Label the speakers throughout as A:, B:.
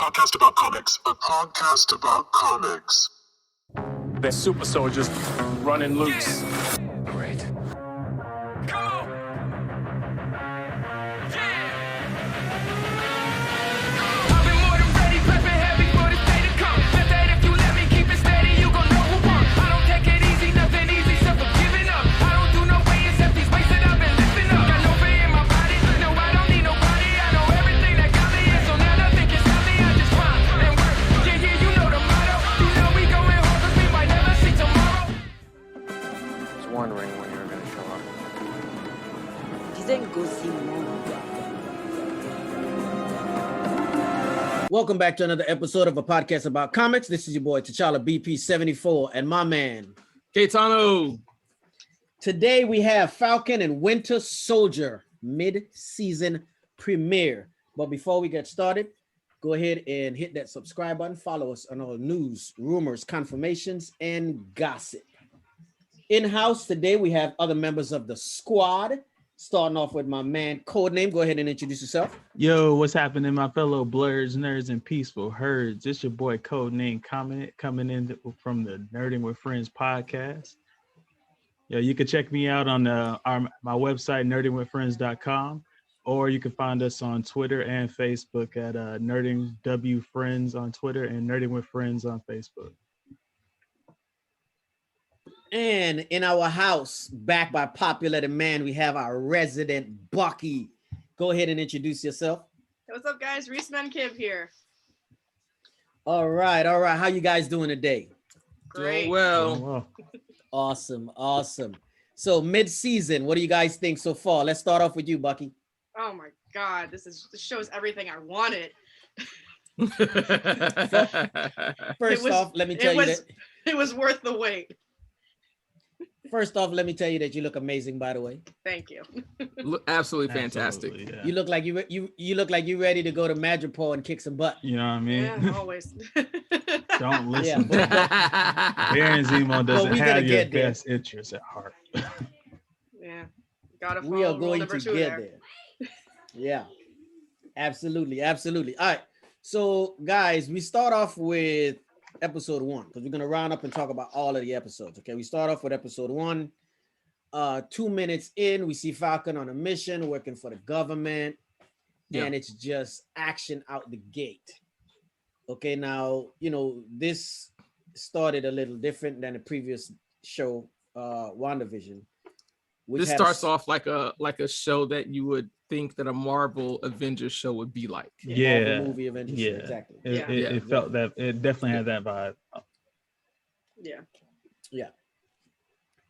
A: podcast about comics. A podcast about comics.
B: They're super soldiers running loose.
C: Great.
D: Wondering when you were going to show up.
E: Welcome back to another episode of a podcast about comics. This is your boy Tchallabpp74 and my man
F: Kei'Tano.
E: Today we have Falcon and Winter Soldier mid-season premiere. But before we get started, go ahead and hit that subscribe button. Follow us on all news, rumors, confirmations, and gossip. In-house today, we have other members of the squad, starting off with my man, Codename. Go ahead and introduce yourself.
F: Yo, what's happening, my fellow blurs, nerds, and peaceful herds? It's your boy, Codename coming in from the Nerding with Friends podcast. Yo, you can check me out on my website, nerdingwithfriends.com, or you can find us on Twitter and Facebook at NerdingWFriends on Twitter and Nerding with Friends on Facebook.
E: And in our house, backed by popular demand, we have our resident Bucky. Go ahead and introduce yourself.
G: Hey, what's up, guys? Reese Menkiv here.
E: All right. How you guys doing today?
G: Great.
F: Doing well.
E: Awesome. So mid-season, what do you guys think so far? Let's start off with you, Bucky.
G: Oh my God, this shows everything I wanted.
E: First off, let me tell you that
G: it was worth the wait.
E: First off, let me tell you that you look amazing, by the way.
G: Thank you.
F: Absolutely fantastic.
E: Absolutely, yeah. You look like you look like you're ready to go to Madripoor and kick some butt.
F: You know what I mean?
G: Yeah, always.
F: Don't listen. Baron Zemo doesn't have your best interests at heart.
G: Yeah. Gotta follow
E: we are going to get
G: there.
E: Yeah. Absolutely. All right. So, guys, we start off with episode 1 because we're going to round up and talk about all of the episodes. Okay, we start off with episode 1. 2 minutes in, we see Falcon on a mission working for the government, and it's just action out the gate. Okay, now this started a little different than the previous show, WandaVision.
F: This starts off like a show that you would think that a Marvel Avengers show would be like.
E: Marvel movie Avengers show, exactly.
F: It felt that it definitely had that vibe.
E: Yeah.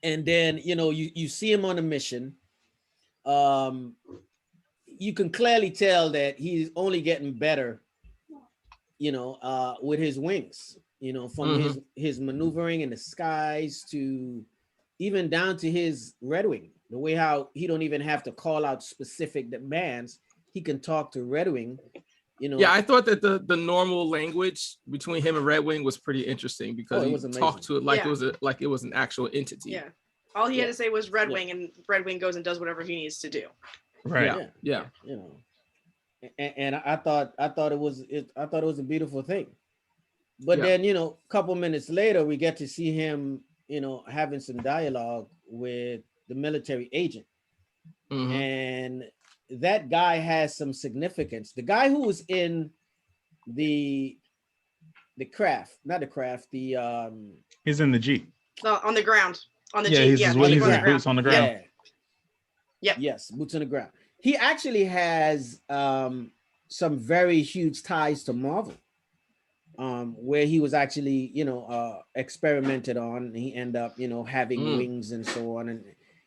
E: And then you see him on a mission. You can clearly tell that he's only getting better, with his wings, from his maneuvering in the skies to even down to his Red Wing, the way how he don't even have to call out specific demands. He can talk to Red Wing,
F: Yeah, I thought that the normal language between him and Red Wing was pretty interesting because he talked to it like it was an actual entity.
G: Yeah. All he had to say was Red Wing, and Red Wing goes and does whatever he needs to do.
F: Right. Yeah.
E: And I thought it was a beautiful thing. But then, a couple minutes later, we get to see him, having some dialogue with the military agent. And that guy has some significance. The guy who was in the craft, not the craft,
F: he's in the Jeep.
G: On the ground. On the
F: Jeep. He's his boots on the ground.
G: Yeah.
E: Yes, boots on the ground. He actually has some very huge ties to Marvel. Where he was actually, experimented on. He ended up, having wings and so on, and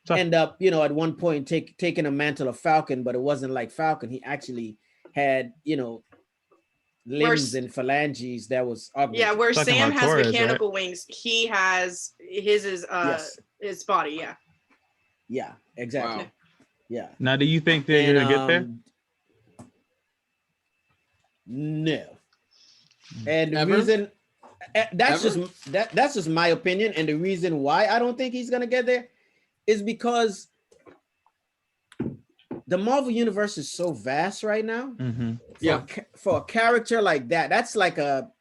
E: end up, at one point taking a mantle of Falcon, but it wasn't like Falcon. He actually had, limbs and phalanges that was ugly.
G: Yeah, where Sam has
F: Torres,
G: mechanical wings, he has his body. Yeah.
E: Yeah, exactly.
F: Wow.
E: Yeah.
F: Now, do you think they're gonna get there?
E: No. And the reason that's just my opinion, and the reason why I don't think he's gonna get there is because the Marvel universe is so vast right now.
F: Mm-hmm.
E: For a character like that, that's like a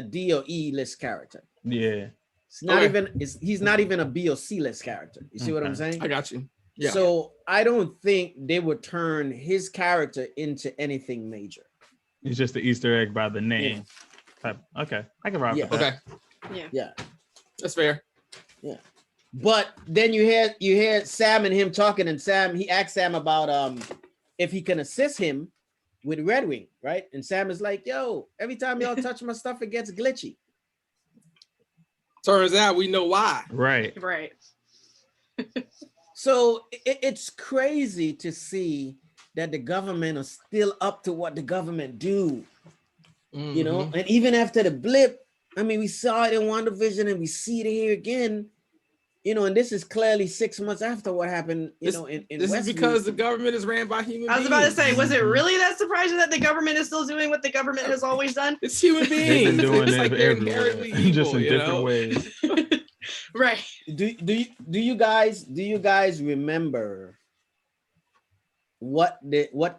E: D or E list character.
F: Yeah.
E: It's not even. He's not even a B or C list character. You see what I'm saying?
C: I got you. Yeah.
E: So I don't think they would turn his character into anything major.
F: It's just the Easter egg by the name. Okay, I can rock with that.
C: Okay.
E: Yeah,
C: That's fair.
E: yeah. But then you hear Sam and him talking, and he asked Sam about if he can assist him with Red Wing, right? And Sam is like, "Yo, every time y'all touch my stuff, it gets glitchy."
C: Turns out we know why.
F: Right.
G: Right.
E: So it's crazy to see that the government is still up to what the government do, you know. And even after the blip, I mean, we saw it in WandaVision, and we see it here again. You know, and this is clearly 6 months after what happened, in
C: this
E: Westview.
C: is because the government is ran by human beings.
G: I was about to say, was it really that surprising that the government is still doing what the government has always done?
C: It's human beings.
F: They've been doing
C: it's
F: it
C: like they're
F: everywhere,
C: inherently evil,
F: just in different ways.
G: Right.
E: Do you guys remember what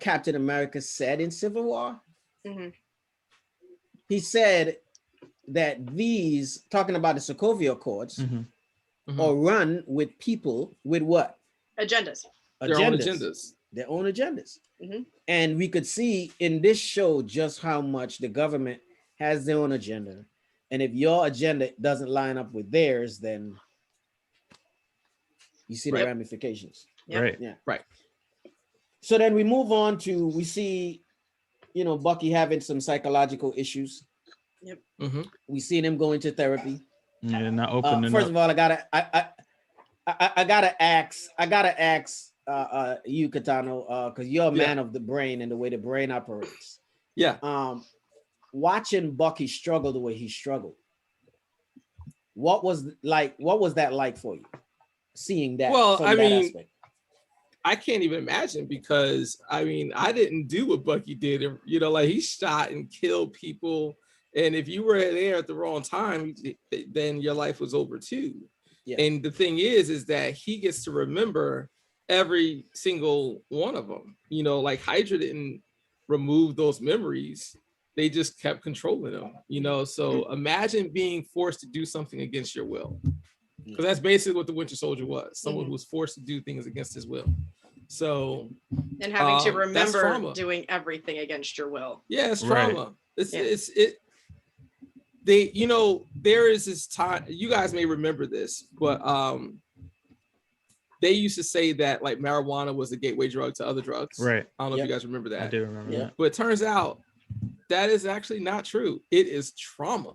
E: Captain America said in Civil War?
G: Mm-hmm.
E: He said that these, talking about the Sokovia Accords, or run with people with what?
G: Agendas.
C: Their own agendas.
E: Their own agendas.
G: Mm-hmm.
E: And we could see in this show just how much the government has their own agenda. And if your agenda doesn't line up with theirs, then you see the ramifications.
G: Yep.
F: Right.
E: Yeah.
C: Right.
E: So then we move on to, we see, Bucky having some psychological issues.
G: Yep.
C: Mm-hmm.
E: We seen him going to therapy.
F: Yeah, not opening
E: First
F: up.
E: of all, I gotta ask you, Kei'Tano, because you're a man of the brain and the way the brain operates.
C: Yeah.
E: Watching Bucky struggle the way he struggled, what was that like for you? Seeing that?
C: Well, I mean,
E: aspect?
C: I can't even imagine, because I mean, I didn't do what Bucky did. Like, he shot and killed people. And if you were there at the wrong time, then your life was over too. Yeah. And the thing is that he gets to remember every single one of them. Like Hydra didn't remove those memories. They just kept controlling them, So imagine being forced to do something against your will. Because that's basically what the Winter Soldier was. Someone who was forced to do things against his will. So,
G: and having to remember doing everything against your will.
C: Yeah, it's trauma. Right. There is this time, you guys may remember this, but they used to say that like marijuana was the gateway drug to other drugs.
F: Right.
C: I don't know if you guys remember that.
F: I do remember that.
C: But it turns out that is actually not true. It is trauma.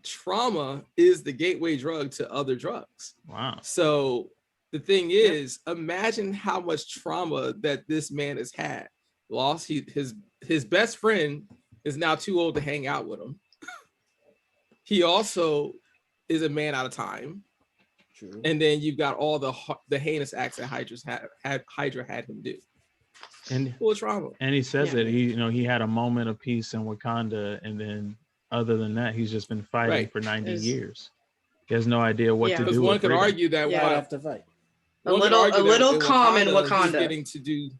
C: Trauma is the gateway drug to other drugs.
F: Wow.
C: So the thing is, imagine how much trauma that this man has had. Lost his best friend is now too old to hang out with him. He also is a man out of time.
E: True.
C: And then you've got all the heinous acts that Hydra had him do.
F: And
C: full of trauma.
F: And he says that he had a moment of peace in Wakanda, and then other than that, he's just been fighting for 90 years. He has no idea what to do.
C: Because one could argue that
E: have to fight.
G: A little calm in Wakanda.
C: Getting to do.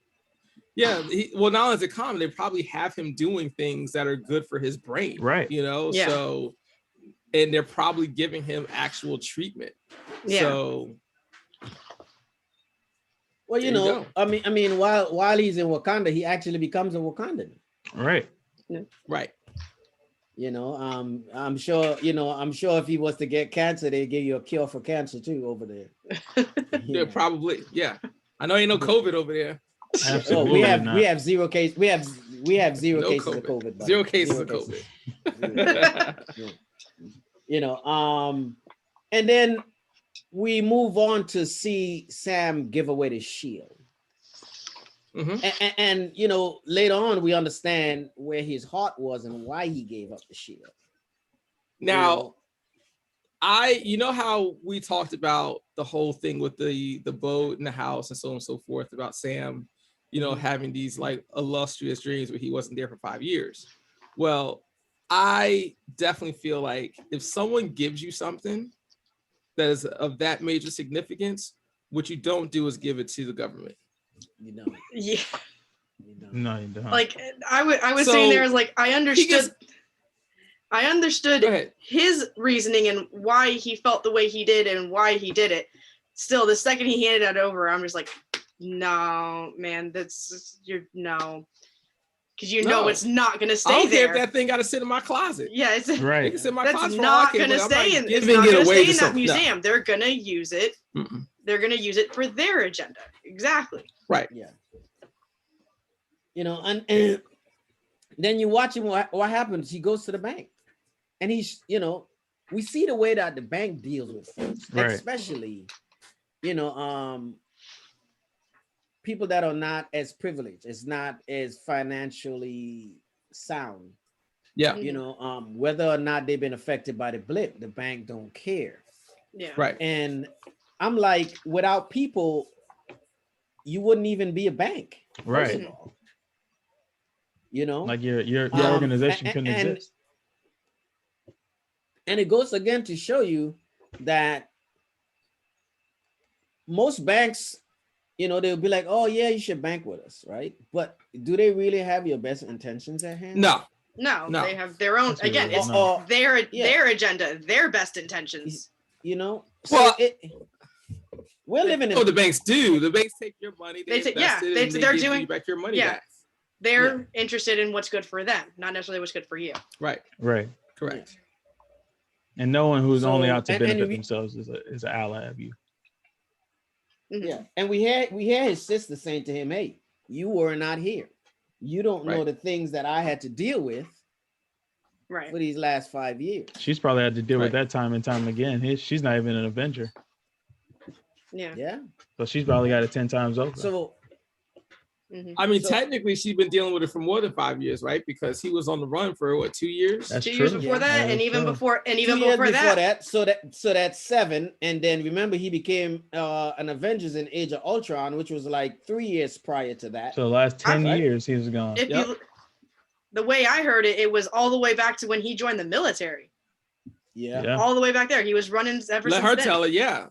C: Yeah, not only is it common, they probably have him doing things that are good for his brain.
F: Right.
C: So, and they're probably giving him actual treatment.
G: Yeah.
C: So,
E: well, I mean, while he's in Wakanda, he actually becomes a Wakandan.
F: Right.
G: Yeah.
C: Right.
E: I'm sure if he was to get cancer, they give you a cure for cancer too over there.
C: Yeah, probably. Yeah. I know ain't no COVID over there.
F: Absolutely
E: we have zero cases. We have zero cases of COVID.
C: Zero cases of COVID.
E: And then we move on to see Sam give away the shield. Mm-hmm. And later on we understand where his heart was and why he gave up the shield.
C: Now, how we talked about the whole thing with the boat and the house and so on and so forth about Sam, having these like illustrious dreams where he wasn't there for 5 years. Well, I definitely feel like if someone gives you something that is of that major significance, what you don't do is give it to the government.
E: You know.
G: Yeah.
E: You know.
F: No, you don't.
G: Like I was
C: So,
G: sitting there, I was like, I
C: Go
G: understood
C: ahead.
G: his reasoning and why he felt the way he did and why he did it. Still, the second he handed it over, I'm just like, no, man, because you know
C: No.
G: it's not gonna
C: I
G: stay
C: don't care
G: there.
C: if that thing got to sit in my closet.
G: Yeah, it's
C: It
F: right.
C: can sit in my
G: that's
C: closet for all I
G: not
C: care,
G: gonna
C: but I'm
G: stay
C: not
G: in. It's
C: giving
G: not
C: it
G: gonna
C: away
G: stay
C: to
G: in that
C: some- no.
G: museum. They're gonna use it.
C: Mm-mm.
G: They're gonna use it for their agenda. Exactly.
C: Right.
E: Yeah. You know, and then you watch him. What happens? He goes to the bank, and he's, you know, we see the way that the bank deals with folks,
F: Right.
E: especially, you know, people that are not as privileged, is not as financially sound.
C: Yeah.
E: You know, whether or not they've been affected by the blip, the bank don't care.
G: Yeah.
C: Right.
E: And I'm like, without people, you wouldn't even be a bank. First
F: Right.
E: of all. You know,
F: Like your
E: Um,
F: organization couldn't
E: and-
F: exist.
E: and it goes again to show you that most banks, you know, they'll be like, oh yeah, you should bank with us, right? But do they really have your best intentions at hand?
C: No.
G: No,
C: No.
G: they have their own.
F: That's what
G: Again,
F: it is.
G: it's
F: No.
G: their
E: Yeah.
G: agenda, their best intentions.
E: You know, so
C: Well-
E: we're living in
C: Oh, the banks do. The banks take your money. They
G: They take-
C: invest
G: yeah,
C: it,
G: they-
C: and they
G: they're
C: give
G: doing-
C: you back your money
G: yeah.
C: back.
G: They're interested in what's good for them, not necessarily what's good for you.
C: Right.
F: Right.
C: Correct.
F: And no one who's
E: So,
F: only out to
E: and
F: benefit
E: we-
F: themselves is an ally of you.
G: Mhm.
E: Yeah, and we had his sister saying to him, "Hey, you were not here. You don't know
C: Right.
E: the things that I had to deal with
G: Right.
E: for these last 5 years."
F: She's probably had to deal with
C: Right.
F: that time and time again. She's not even an Avenger,
G: Yeah.
E: Yeah.
F: so she's probably got it 10 times over.
E: So
G: Mhm.
C: I mean,
E: So-
C: technically, she's been dealing with it for more than 5 years, right? Because he was on the run for what, 2 years?
F: That's
G: 2
F: true.
G: years before
E: Yeah,
G: that,
F: that
G: and
F: is
G: even
F: true.
G: before, and
E: 2
G: even
E: years
G: before that.
E: so that's 7, and then remember he became an Avengers in Age of Ultron, which was like 3 years prior to that.
F: So the last 10
E: Right.
F: years he was gone.
G: If
C: Yep.
G: you, the way I heard it, it was all the way back to when he joined the military.
E: Yeah.
F: Yeah.
G: All the way back there, he was running ever
C: Let
G: since
C: her
G: then.
C: tell it, yeah.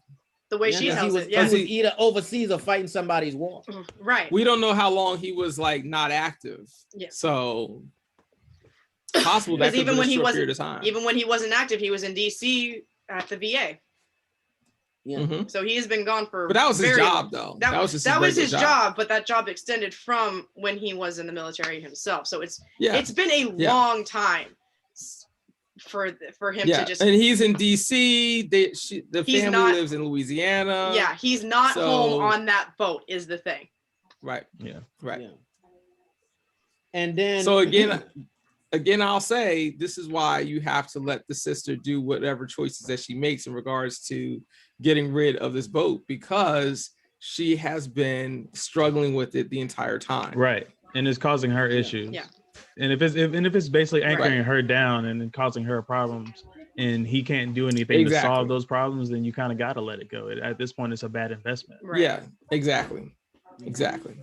G: The way
E: Yeah,
G: she
E: 'cause
G: tells
E: he was,
G: it, yeah.
E: he was either overseas or fighting somebody's war.
G: Right.
C: We don't know how long he was like not active.
G: Yeah.
C: So possible that
G: Because
C: could
G: even
C: have
G: when
C: been a
G: he
C: short
G: wasn't,
C: period of time.
G: even when he wasn't active, he was in DC at the VA.
E: Yeah.
C: Mhm.
G: So he has been gone for.
C: But that was his
G: very
C: job, though.
G: That was
C: just
G: that was his
C: regular
G: job, but that job extended from when he was in the military himself. So it's
C: Yeah.
G: it's been a
C: Yeah.
G: long time for him
C: Yeah.
G: to just.
C: And he's in DC. The
G: He's
C: family
G: not-
C: lives in Louisiana.
G: Yeah, he's not
C: so-
G: home on that boat. Is the thing.
C: Right.
F: Yeah.
C: Right.
E: Yeah. And then
C: So again, I'll say this is why you have to let the sister do whatever choices that she makes in regards to getting rid of this boat, because she has been struggling with it the entire time.
F: Right. And it's causing her issues.
G: Yeah.
F: And if it's basically anchoring
C: Right.
F: her down and then causing her problems, and he can't do anything to
C: Exactly.
F: solve those problems, then you kind of got to let it go. At this point, it's a bad investment.
G: Right.
C: Yeah, exactly. Exactly.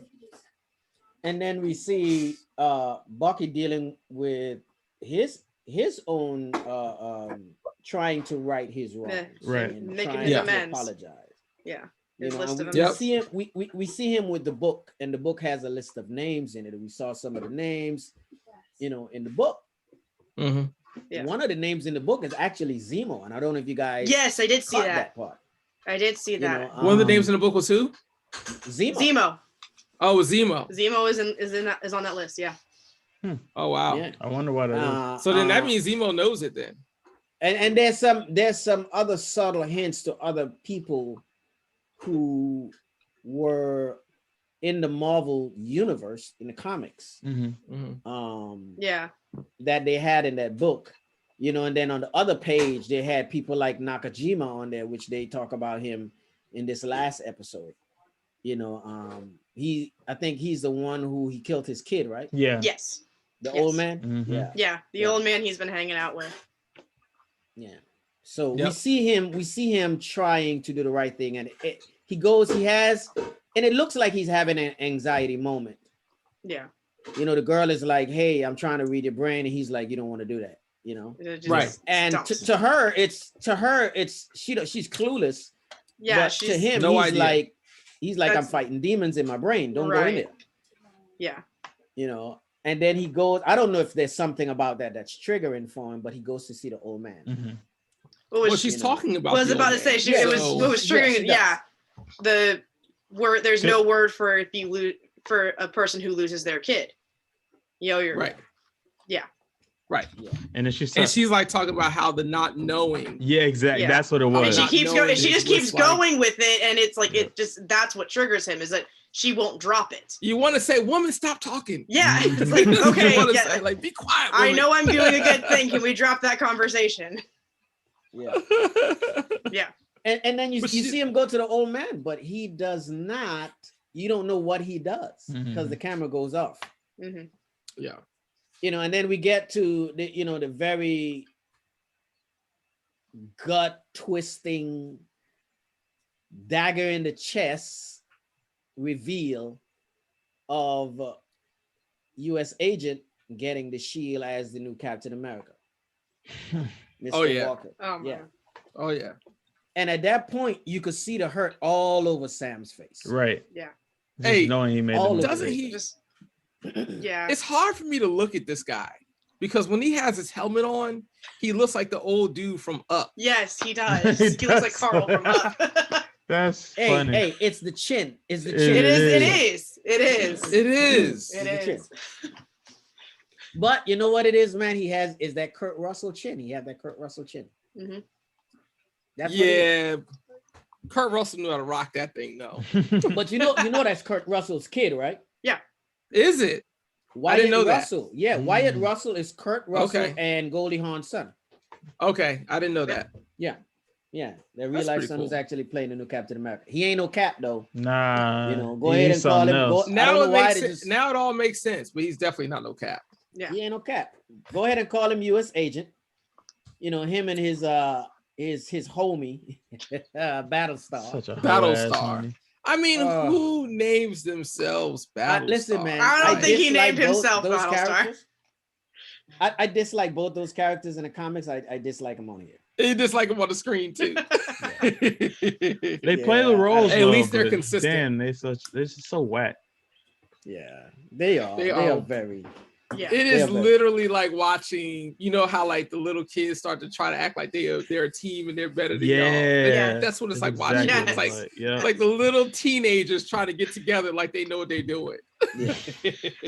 E: And then we see Bucky dealing with his own trying to right his wrongs,
F: Right.
E: and
G: Making
E: trying
C: his
E: to
G: amends.
E: apologize.
G: Yeah.
E: You
G: His
E: know,
G: list
E: and
G: of
E: we
C: Yep.
E: see him. We see him with the book, and the book has a list of names in it. And we saw some of the names, you know, in the book.
C: hmm
G: Yeah.
E: One of the names in the book is actually Zemo, and I don't know if you guys
G: Yes, I did see
E: caught
G: that.
E: part.
G: I did see that.
E: know,
C: One of the names in the book was who?
E: Zemo.
G: Zemo.
C: Oh, it was Zemo.
G: Zemo is on that list. Yeah.
C: Oh, wow.
E: Yeah.
F: I wonder why that is.
C: So then that means Zemo knows it then.
E: and there's some other subtle hints to other people who were in the Marvel universe in the comics
F: Mhm.
C: Mhm.
G: Yeah.
E: that they had in that book, you know, and then on the other page they had people like Nakajima on there, which they talk about him in this last episode. You know, I think he's the one who he killed his kid, right?
F: Yeah.
G: Yes.
E: The
G: Yes.
E: old man.
F: Mhm.
E: Yeah.
G: Yeah. The
E: Yeah.
G: old man he's been hanging out with.
E: Yeah. So
C: Yep.
E: we see him trying to do the right thing, and he has, and it looks like he's having an anxiety moment.
G: Yeah.
E: You know, the girl is like, "Hey, I'm trying to read your brain," and he's like, "You don't want to do that," you know.
C: Right.
E: And
G: don't.
E: to her, it's she's clueless.
G: Yeah.
E: But to him,
C: No
E: he's
C: idea.
E: like, He's like, I'm
G: That's-
E: fighting demons in my brain. Don't go in
G: Right.
E: there.
G: Yeah.
E: You know, and then he goes, I don't know if there's something about that that's triggering for him, but he goes to see the old man.
F: Mhm.
G: What
C: Well,
G: was
C: she's
E: you know,
C: talking about.
G: was
C: the
G: about
C: old
G: to say
C: man,
G: she
E: Yeah,
G: it was
C: so-
G: what was triggering
E: she does.
G: the word there's no word for if you for a person who loses their kid. You know, you're
C: right.
G: Yeah.
C: Right.
F: And then
C: And she's like talking about how the not knowing.
F: yeah, exactly.
G: Yeah.
F: That's what it
C: And
G: and
F: was.
G: she
C: not
G: keeps
C: knowing
G: going she
C: is
G: just keeps
C: what's like-
G: going with it, and it's like
F: Yeah.
G: it just that's what triggers him is that she won't drop it.
C: You want to say, "Woman, stop talking."
G: Yeah.
F: Mhm.
G: It's like,
C: You
G: okay,
C: wanna
G: yeah,
C: say, like, be quiet.
G: I
C: woman."
G: know I'm doing a good thing. Can we drop that conversation?
E: Yeah.
G: Yeah.
E: And then you
C: But
E: see
C: she-
E: him go to the old man, but he does not, you don't know what he does because
F: Mhm.
E: the camera goes off.
G: Hmm.
C: Yeah.
E: You know, and then we get to the, you know, the very gut twisting dagger in the chest reveal of U.S. agent getting the shield as the new Captain America. Mr.
C: Oh, yeah.
E: Walker.
G: Oh my
E: Yeah.
G: God.
C: Oh yeah.
E: And at that point, you could see the hurt all over Sam's face.
F: Right.
G: Yeah.
F: Just
C: Hey,
F: knowing he made
E: all
F: the
E: of
C: Doesn't
F: mistake.
C: he?
G: Just yeah.
C: It's hard for me to look at this guy because when he has his helmet on, he looks like the old dude from Up.
G: Yes, he does.
F: He
G: He looks like
F: does.
G: Carl from Up.
F: That's
E: Hey,
F: funny.
E: hey, it's the chin. It's the
F: It
E: chin.
G: It is. It
F: is.
G: is. It is.
C: It is.
G: It
E: It's the
G: is.
E: But you know what it is, man? He has is that Kurt Russell chin. He had that Kurt Russell chin.
G: Mhm.
E: That's what it
C: Yeah. Kurt Russell knew how to rock that thing, though.
E: is. But you know that's Kurt Russell's kid, right?
C: Is it?
E: Wyatt
C: know that.
E: Russell. Yeah, Wyatt
F: Mm.
E: Russell is Kurt Russell
C: Okay.
E: and Goldie Hawn's son.
C: Okay, I didn't know that.
E: Yeah, their real
C: That's
E: life
C: pretty
E: son was
C: cool.
E: actually playing the new Captain America. He ain't no Cap though.
F: Nah.
E: You know, go
F: he
E: ahead
F: needs
E: and call
F: something
E: him.
F: else.
E: I
C: Now
E: don't
C: it
E: know why
C: makes
E: they
C: sense.
E: just-
C: Now it all makes sense, but he's definitely not no cap.
G: Yeah.
E: He ain't no Cap. Go ahead and call him U.S. agent. You know him and his homie, Battlestar.
F: Such a
C: Battlestar.
F: Battlestar.
C: I mean, who names themselves Battlestar?
E: Listen, man.
G: I don't think he
E: dislike
G: named himself
E: those
G: Battlestar.
E: characters. I dislike both those characters in the comics. I dislike them on here.
C: He just like him on the screen too.
F: They play the
E: Yeah,
F: roles.
C: At
F: well,
C: least they're
F: but
C: consistent.
F: Damn, they're just so whack.
E: Yeah, they are.
C: They
E: They
C: are.
E: are very.
G: Yeah.
C: It is
E: Yeah, but-
C: literally like watching, you know how like the little kids start to try to act like they're a team and they're better than y'all.
F: Yeah.
C: That's what it's
F: That's
C: like watching.
F: exactly
C: It's like,
F: what- yeah.
C: like the little teenagers trying to get together like they know what they're doing.
E: Yeah,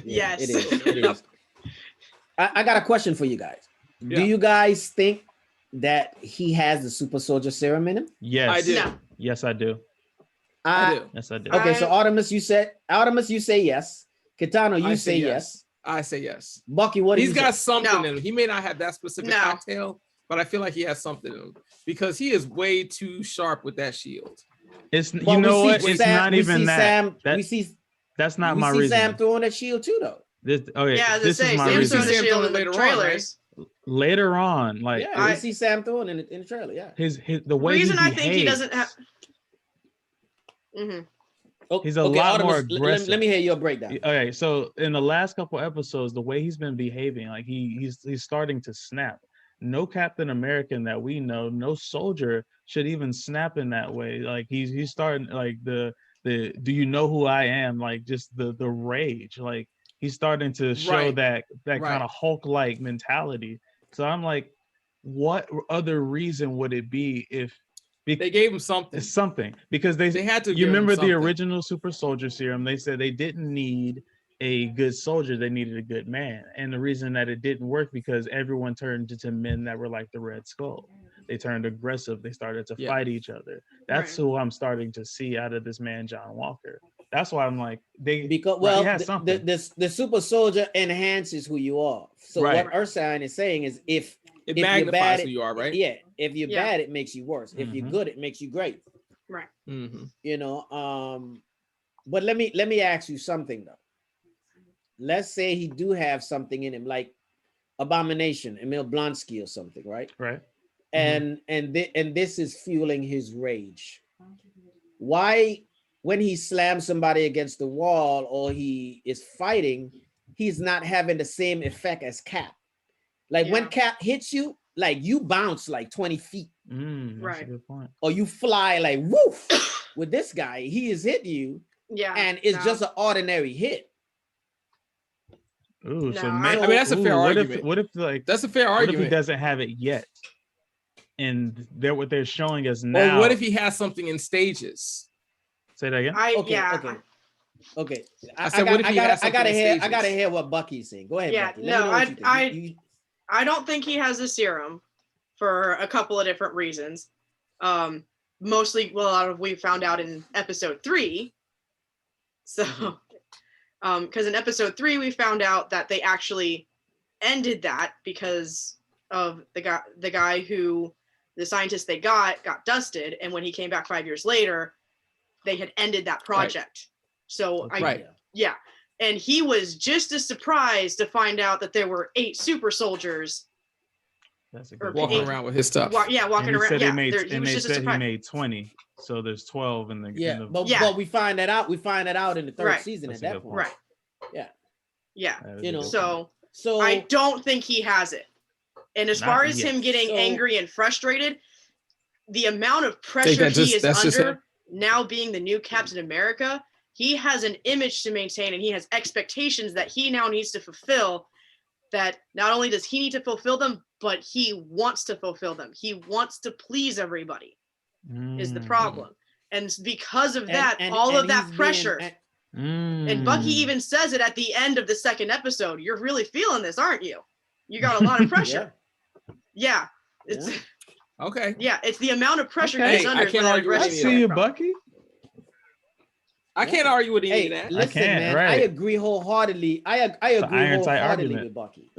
G: Yes.
E: it is. It is. I got a question for you guys.
C: Yeah.
E: Do you guys think that he has the super soldier serum in him?
F: Yes.
C: I do.
G: No.
F: Yes, I do.
C: I do.
F: Yes, I do.
E: Okay, so
G: I-
E: Artemis, you say yes. Kei'Tano, you
C: I
E: say yes.
C: I say yes.
E: Bucky, what do
C: He's
E: you
C: got
E: say?
C: something
G: No.
C: in him. He may not have that specific
G: No.
C: cocktail, but I feel like he has something in him because he is way too sharp with that shield.
F: It's
E: But
F: you
E: we
F: know
E: see
F: what? It's
E: Sam-
F: not
E: we
F: even
E: see
F: that.
E: Sam,
F: That-
E: we see
F: That's not
E: we
F: my
E: see
F: reason.
E: Sam throwing that shield too, though.
F: This okay.
G: Yeah, as I
F: this
G: say,
F: is my
G: Sam's
F: reason.
G: throwing the
C: Sam
G: shield
C: throwing
G: in the
C: later on, right?
G: trailers.
F: Later on, like
E: Yeah, we
G: I-
E: see Sam throwing in the trailer. Yeah.
F: his the way
G: Reason
F: he
G: I think he
F: behaves.
G: doesn't have. Mhm.
E: Oh,
F: He's a lot more
E: Artemis,
F: aggressive.
E: Let me hear your breakdown.
F: Okay, so in the last couple episodes, the way he's been behaving, like he's starting to snap. No Captain American that we know, no soldier should even snap in that way. Like he's starting like the do you know who I am? Like just the rage. Like he's starting to show
C: Right.
F: that
C: Right.
F: kind of Hulk-like mentality. So I'm like, what other reason would it be if
C: They gave him something.
F: it's something? Because they
C: They had to.
F: you
C: give him
F: remember the
C: something.
F: original super soldier serum? They said they didn't need a good soldier, they needed a good man. And the reason that it didn't work because everyone turned into men that were like the Red Skull. They turned aggressive, they started to
C: Yeah.
F: fight each other. That's
G: Right.
F: who I'm starting to see out of this man John Walker. That's why I'm like
E: Because
F: he
E: well,
F: has
E: the
F: something.
E: the super soldier enhances who you are. So
C: Right.
E: what Ursan is saying is if
C: It
E: you're
C: magnifies
E: bad
C: who you are, right?
E: yeah, if you're
G: Yeah.
E: bad, it makes you worse. If you're
F: Mhm.
E: good, it makes you great.
G: Right.
C: Mhm.
E: You know, but let me ask you something though. Let's say he do have something in him, like Abomination, Emil Blonsky or something, right?
F: Right.
E: And this is fueling his rage. Why, when he slams somebody against the wall or he is fighting, he's not having the same effect as Cap? Like when
G: Yeah.
E: Cap hits you, like you bounce like 20 feet
F: That's
G: Right.
F: a good point.
E: or you fly like woof with this guy. He has hit you,
G: Yeah.
E: and it's
G: no.
E: just an ordinary hit.
F: Ooh, so
G: No,
F: maybe,
C: I mean, that's a fair
F: what
C: argument.
F: If, what if like
C: That's a fair
F: what if he
C: argument.
F: doesn't have it yet? And they're what they're showing us now.
C: Or what if he has something in stages?
F: Say that again.
E: Okay.
C: I said, what if he has
E: I gotta
C: something in
E: hear. I
C: stages?
E: gotta hear what Bucky's saying. Go ahead,
G: Yeah,
E: Bucky. Let me know what you think.
G: I don't think he has a serum for a couple of different reasons. Mostly, well, we found out in episode 3. So, because in episode 3 we found out that they actually ended that because of the guy who the scientist they got dusted, and when he came back 5 years later, they had ended that project. So yeah, and he was just as surprised to find out that there were 8 super soldiers.
F: That's a good
C: Walking
F: point.
C: around with his stuff.
G: Walking around.
F: Said
G: Yeah,
F: he made 20. So there's 12 in the.
E: But we find that out. We find that out in the third season.
F: That's
E: at that point.
G: Right. Yeah.
E: You know.
G: So
E: So
G: I don't think he has it. And as
F: Not
G: far as
F: yet.
G: him getting
E: So-
G: angry and frustrated, the amount of pressure he is
C: that's just
G: under
C: him?
G: now being the new Captain America, he has an image to maintain and he has expectations that he now needs to fulfill, that not only does he need to fulfill them, but he wants to fulfill them. He wants to please everybody is the problem. And because of that, all of that pressure, and Bucky even says it at the end of the second episode, you're really feeling this, aren't you? You got a lot of pressure. Yeah. It's
C: Okay.
G: yeah, it's the amount of pressure
C: Okay.
G: he's
C: Hey,
G: under.
C: I
G: is
C: can't
G: what
C: argue with
G: aggressive
C: any of
F: See
C: that.
F: you, Bucky.
C: I can't argue with any
E: Hey,
C: of that.
E: listen,
F: can't,
E: man.
F: right.
E: I agree wholeheartedly. I agree
F: iron-tight
E: wholeheartedly
F: argument.
E: with Bucky.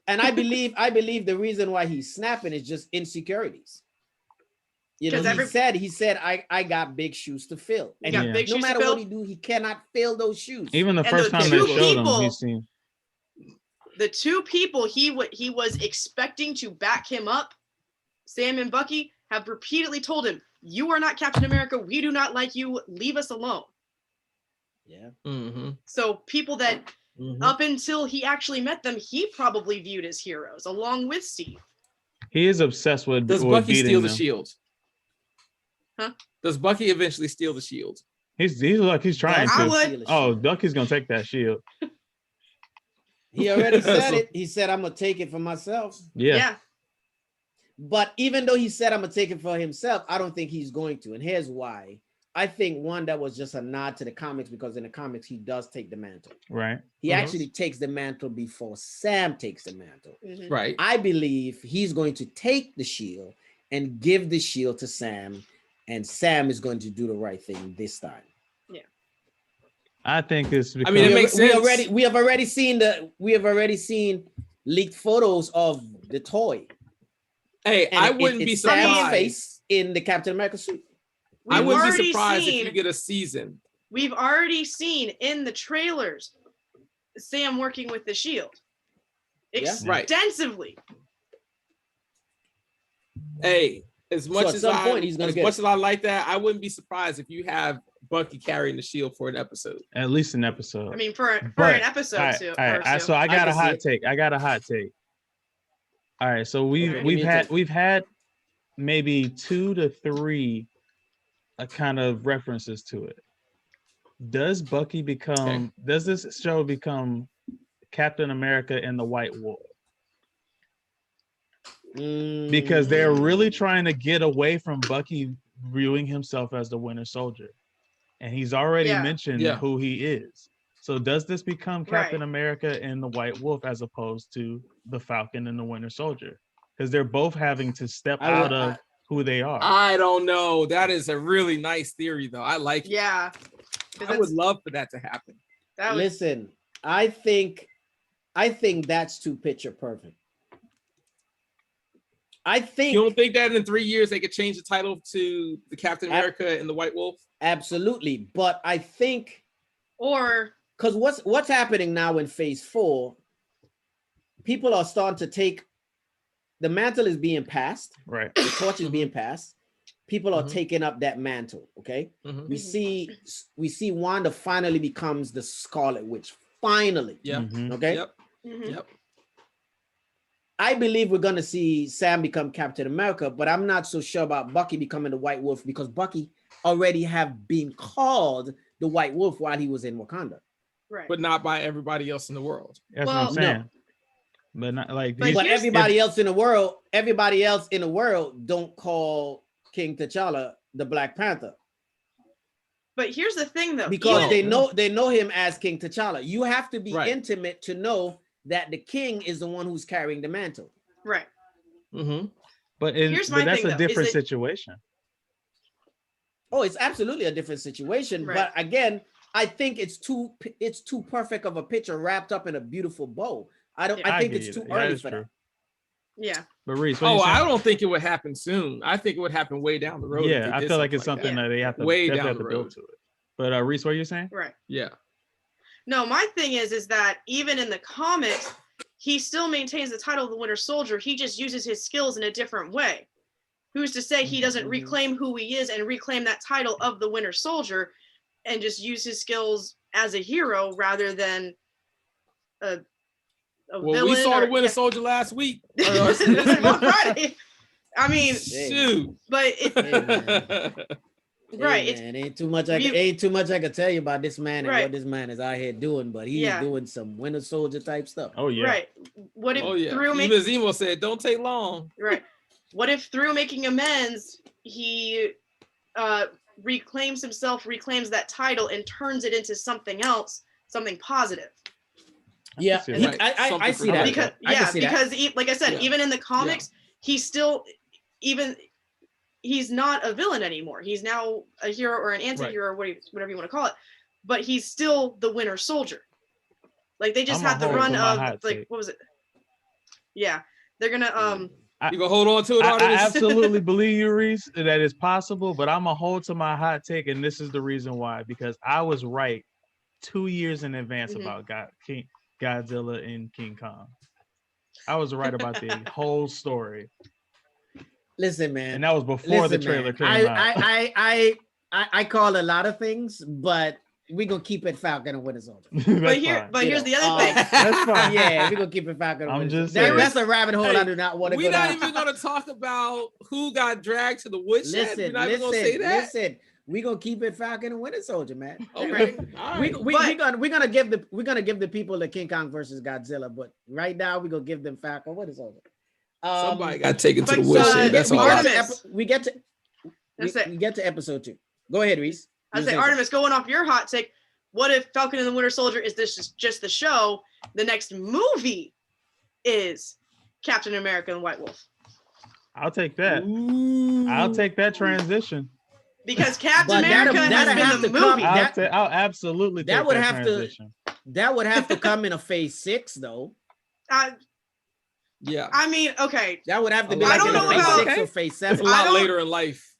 E: And I believe the reason why he's snapping is just insecurities. You know,
G: 'Cause
E: he said, I got big shoes to fill. And
G: got
F: Yeah.
G: big
E: no
G: shoes to
E: matter
G: fill.
E: what he do, he cannot fill those shoes.
F: Even the
G: And
F: first
G: the
F: time they
G: two
F: showed him,
G: people-
F: he seemed.
G: The 2 people he was expecting to back him up, Sam and Bucky, have repeatedly told him, "You are not Captain America. We do not like you. Leave us alone."
E: Yeah.
C: Mm-hmm.
G: So people that up until he actually met them, he probably viewed as heroes, along with Steve.
F: He is obsessed with.
C: Does
F: with
C: Bucky
F: beating
C: steal the
F: them.
C: shield?
G: Huh?
C: Does Bucky eventually steal the shield?
F: He's trying
G: I
F: to.
G: would.
F: Oh, Bucky's gonna take that shield.
E: He already said it. He said, I'm gonna take it for myself.
F: Yeah.
E: But even though he said I'm gonna take it for himself, I don't think he's going to. And here's why. I think one, that was just a nod to the comics, because in the comics he does take the mantle.
F: Right.
E: He actually takes the mantle before Sam takes the mantle.
C: Right.
E: I believe he's going to take the shield and give the shield to Sam, and Sam is going to do the right thing this time.
F: I think it's because
C: I mean, it makes sense.
E: We have already seen leaked photos of the toy.
C: Hey,
E: And
C: I wouldn't be
E: it's Sam's
C: surprised.
E: face in the Captain America suit.
C: I
G: We've
C: wouldn't be
G: already
C: surprised if
G: seen-
C: you get a season.
G: We've already seen in the trailers Sam working with the shield
C: Right.
G: extensively.
C: Hey, as much
E: at
C: as
E: some point he's gonna
C: as
E: get
C: much
E: it.
C: as I like that, I wouldn't be surprised if you have Bucky carrying the shield for an episode.
F: at least an episode.
G: I mean, for an episode
F: All right,
G: too.
F: all right, so I got a hot take. All right, so we've had maybe 2 to 3 kind of references to it. Does Bucky become? Does this show become Captain America and the White Wolf? Because they're really trying to get away from Bucky viewing himself as the Winter Soldier, and he's already mentioned who he is. So does this become Captain America and the White Wolf as opposed to the Falcon and the Winter Soldier? Because they're both having to step out of who they are.
C: I don't know. That is a really nice theory, though. I like it.
G: Yeah.
C: I would love for that to happen.
E: Listen, I think that's too picture perfect. I think
C: You don't think that in 3 years they could change the title to the Captain America and the White Wolf?
E: absolutely, but I think
G: Or
E: because what's happening now in phase 4, people are starting to take the mantle is being passed,
F: Right.
E: the torch is being passed. People are taking up that mantle. Okay,
C: Mhm.
E: we see Wanda finally becomes the Scarlet Witch. Finally,
C: Yeah.
F: Mhm.
E: okay.
C: Yep. Yep.
E: I believe we're gonna see Sam become Captain America, but I'm not so sure about Bucky becoming the White Wolf because Bucky already have been called the White Wolf while he was in Wakanda.
G: Right.
C: But not by everybody else in the world.
F: That's what
G: Well,
F: I'm saying. But not like
G: But
F: these,
E: But
G: here's-
E: everybody else in the world don't call King T'Challa the Black Panther
G: But here's the thing, though.
E: because
G: Even-
E: they know him as King T'Challa. You have to be
C: Right.
E: intimate to know that the king is the one who's carrying the mantle.
G: right.
C: Mm-hmm.
F: but
G: Here's my
F: that's
G: thing,
F: a
G: though, is
F: different
G: that-
F: situation.
E: Oh, it's absolutely a different situation.
G: Right.
E: But again, I think it's too perfect of a picture wrapped up in a beautiful bow. I think
F: get
E: it's
F: you
E: too
F: that. Yeah,
E: early
F: that's
E: for
F: true.
E: that.
G: Yeah.
F: But Reese, what
C: Oh,
F: you
C: I
F: saying?
C: don't think it would happen soon. I think it would happen way down the road. if
F: Yeah,
C: they
F: I
C: did
F: feel like it's
C: that.
F: something that they have to
C: Way
F: definitely
C: down
F: have
C: the
F: to build
C: road.
F: to it. But Reese, what are you saying?
G: Right.
C: Yeah.
G: No, my thing is that even in the comics, he still maintains the title of the Winter Soldier. He just uses his skills in a different way. Who's to say he doesn't reclaim who he is and reclaim that title of the Winter Soldier and just use his skills as a hero rather than a
C: Well,
G: villain?
C: we saw the
G: or-
C: Winter
G: yeah.
C: Soldier last week.
G: This is on Friday. I mean,
C: Shoot.
G: but it, right.
E: Hey,
G: It's
E: man, ain't too much I could tell you about this man and
G: Right.
E: what this man is out here doing, but he's
G: Yeah.
E: doing some Winter Soldier type stuff.
F: Oh yeah.
G: right. What if
C: Oh yeah.
G: through
C: Even Zemo said, "Don't take long."
G: right. What if through making amends, he reclaims himself, reclaims that title, and turns it into something else, something positive?
E: Yeah,
F: see
E: he-
C: that.
E: I see
C: Something
E: that.
G: Because
E: I can see that.
G: because like I said,
C: Yeah.
G: even in the comics, he's still he's not a villain anymore. He's now a hero or an anti-hero, or whatever you want to call it. But he's still the Winter Soldier. Like they just
F: I'ma
G: had the
F: hold
G: run
F: to my
G: of
F: hot
G: like
F: take.
G: what was it? Yeah, they're gonna
C: You gonna hold on to it,
F: I
C: Artemis?
F: absolutely believe you, Reese, that it's possible, but I'm gonna hold to my hot take, and this is the reason why. Because I was right 2 years in advance
G: Mhm.
F: about Godzilla and King Kong. I was right about the whole story,
E: Listen, man.
F: and that was before the
E: Listen,
F: trailer
E: man.
F: came out.
E: I call a lot of things, but we're gonna keep it Falcon and Winter Soldier.
F: That's fine.
G: but
E: You
G: here's
E: know,
G: the other thing.
F: That's fine.
E: Yeah, we're gonna keep it Falcon and
F: I'm
E: Winter
F: just
E: Soldier.
F: saying.
E: That's a rabbit hole I
C: Hey,
E: do not want to
C: We're
E: go
C: not
E: down.
C: even gonna talk about who got dragged to the woodshed. We're
E: Listen,
C: not even gonna say that.
E: listen. We're gonna keep it Falcon and Winter Soldier, man.
C: Okay. All right.
E: We're gonna give the people the King Kong versus Godzilla, but right now we're gonna give them Falcon and Winter Soldier.
C: Somebody got taken to the
G: but,
C: woodshed. That's all.
G: Artemis-
E: we get to
G: That's it.
E: we get to episode 2. Go ahead, Reese.
G: I
E: You
G: say,
E: say
G: Artemis, going off your hot take, what if Falcon and the Winter Soldier is this just the show? The next movie is Captain America and White Wolf.
F: I'll take that.
C: Ooh.
F: I'll take that transition.
G: Because Captain
E: But
G: America
E: that'll
G: has
E: have
G: been the
E: to come-
G: movie.
E: That-
F: I'll absolutely take
E: that would
F: that
E: have to-
F: transition.
E: That would have to come in a phase 6, though.
C: Yeah.
G: I mean, okay.
E: That would have to be
C: I
E: like
C: don't
E: in a
C: know
E: phase
C: about-
E: 6 or phase
C: It's
E: 7.
C: a lot
G: don't-
C: later in life.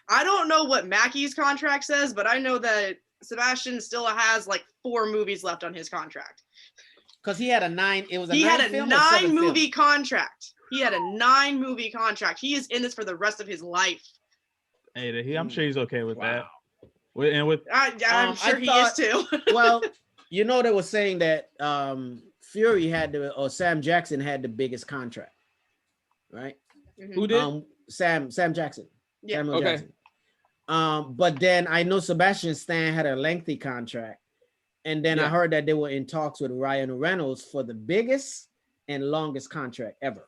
G: I don't know what Mackey's contract says, but I know that Sebastian still has like 4 movies left on his contract.
E: Because he had a 9. It was a
G: He
E: 9
G: had a
E: film or 7
G: 9-movie
E: film?
G: contract. He had a 9-movie contract. He is in this for the rest of his life.
F: Hey, I'm sure he's okay with
E: Wow.
F: that. And with
G: I'm
E: I
G: sure he
E: thought-
G: is too.
E: Well, you know they were saying that Fury or Sam Jackson had the biggest contract, right?
C: Who did?
E: Sam Jackson.
G: Yeah.
E: Samuel
C: Okay.
E: Jackson. But then I know Sebastian Stan had a lengthy contract, and then I
C: Yeah.
E: heard that they were in talks with Ryan Reynolds for the biggest and longest contract ever.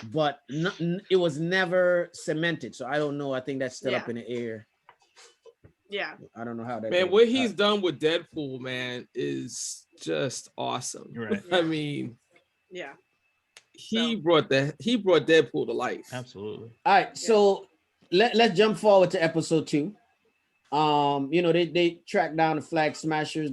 E: But it was never cemented, so I don't know. I think that's still up
G: Yeah.
E: in the air.
G: Yeah.
E: I don't know how that.
C: Man,
E: goes.
C: what he's done with Deadpool, man, is just awesome.
F: Right.
C: I mean,
G: Yeah.
C: he brought Deadpool to life.
F: absolutely.
E: All right, so let's jump forward to episode 2. They track down the Flag Smashers.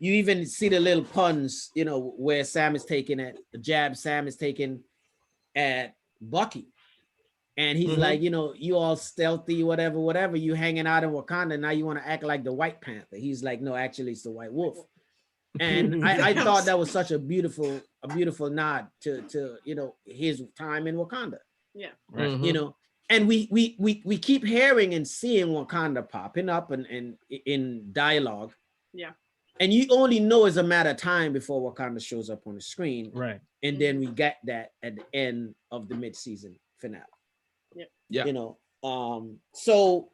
E: You even see the little puns, where Sam is taking at the jab. Sam is taking at Bucky, and he's
C: Mhm.
E: like, you all stealthy, whatever. You hanging out in Wakanda now. You want to act like the White Panther. He's like, no, actually, it's the White Wolf. And I thought that was such a beautiful nod to his time in Wakanda.
F: Right.
C: Mhm.
E: And we keep hearing and seeing Wakanda popping up and in dialogue.
G: Yeah.
E: And you only know it's a matter of time before Wakanda shows up on the screen.
F: Right.
E: And then we get that at the end of the mid-season finale.
C: Yeah.
E: You know, so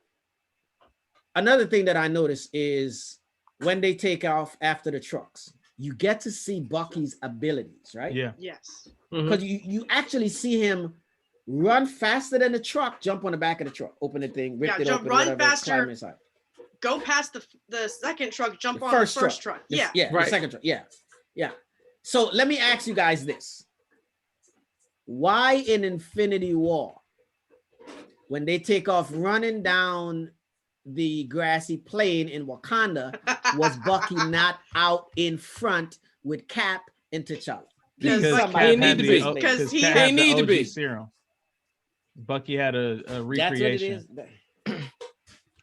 E: another thing that I noticed is when they take off after the trucks, you get to see Bucky's abilities, right?
F: Yeah.
G: Yes.
E: Because you actually see him run faster than the truck, jump on the back of the truck, open the thing, rip it open,
G: run
E: whatever,
G: faster,
E: climb inside.
G: Go past the second truck, jump
E: The
G: on
E: first
G: the first truck. Yeah.
E: Yeah,
C: Right.
E: the second truck. Yeah. Yeah. So let me ask you guys this. Why in Infinity War, when they take off running down the grassy plain in Wakanda, was Bucky not out in front with Cap and T'Challa?
G: Because
F: Because
G: Bucky-
F: Cap
C: They
F: had
C: need to
F: the
C: be.
F: O-
G: Because
F: 'cause
G: he
F: Cap
G: had-
F: had the
C: They need to
F: OG
C: be.
F: serum. Bucky had a
E: That's what it
F: recreation.
E: is.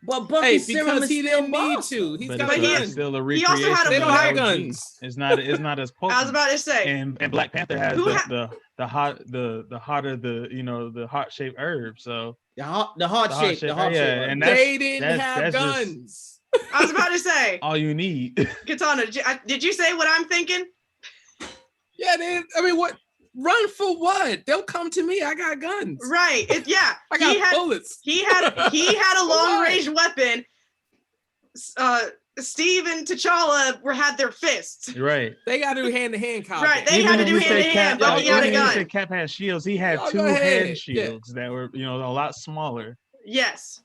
E: But
C: Hey,
E: Bucky's serum
C: because
E: is
C: he
E: still
C: didn't need
E: boss.
C: to. He's
F: But
C: got
F: it's,
C: a
F: it's
C: gun.
F: still a
G: He also
F: recreation.
G: had a
C: They
F: of
C: don't
F: the
C: have
F: OG.
C: guns.
F: It's not as potent.
G: I was about to say.
F: and Black Panther has
G: Who
F: the hotter the heart shaped herb. So
E: The heart shape.
F: yeah, and that's
C: They didn't have
F: that's just
C: guns.
G: I was about to say,
F: all you need.
G: Katana, did you say what I'm thinking?
C: Yeah, I mean, what? Run for what? They'll come to me. I got guns.
G: Right. Yeah.
C: I got bullets.
G: He had a
C: Why?
G: long range weapon. Steve and T'Challa had their fists.
F: Right.
C: They got to do hand-to-hand combat.
G: Right, they had to
F: if
G: do
F: we say
G: hand-to-hand,
F: Cap-
G: Bucky had a
F: even if we say
G: gun.
F: Cap had shields. He had
C: Y'all
F: two
C: go ahead.
F: hand
C: Yeah.
F: shields that were a lot smaller.
G: Yes.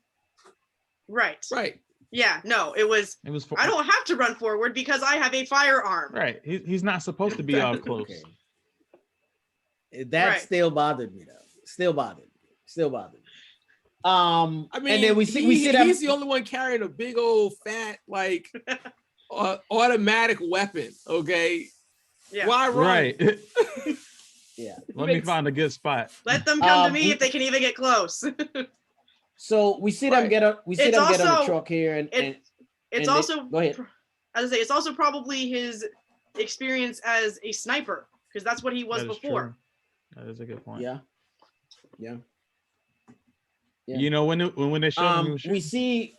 G: Right.
C: Right.
G: Yeah. No, it was.
F: It was.
G: I don't have to run forward because I have a firearm.
F: Right. He's not supposed to be all close.
E: Okay. That
G: Right.
E: still bothered me though. Still bothered me.
C: I mean,
E: and then we see them.
C: he's the only one carrying a big old fat like automatic weapon. Okay,
G: Yeah.
C: why run?
F: Right.
E: Yeah.
F: Let me find a good spot.
G: Let them come to me
E: we-
G: if they can even get close.
E: So we see them
C: Right.
E: get on. We see
G: It's
E: them get on the
G: also-
E: truck here, and
G: It's
E: and
G: also,
E: go ahead.
G: as I say, it's also probably his experience as a sniper because that's what he was
F: That is
G: before.
F: true. That is a good point.
E: Yeah. Yeah.
F: You know when they showed him, he was
E: We
F: shooting?
E: see.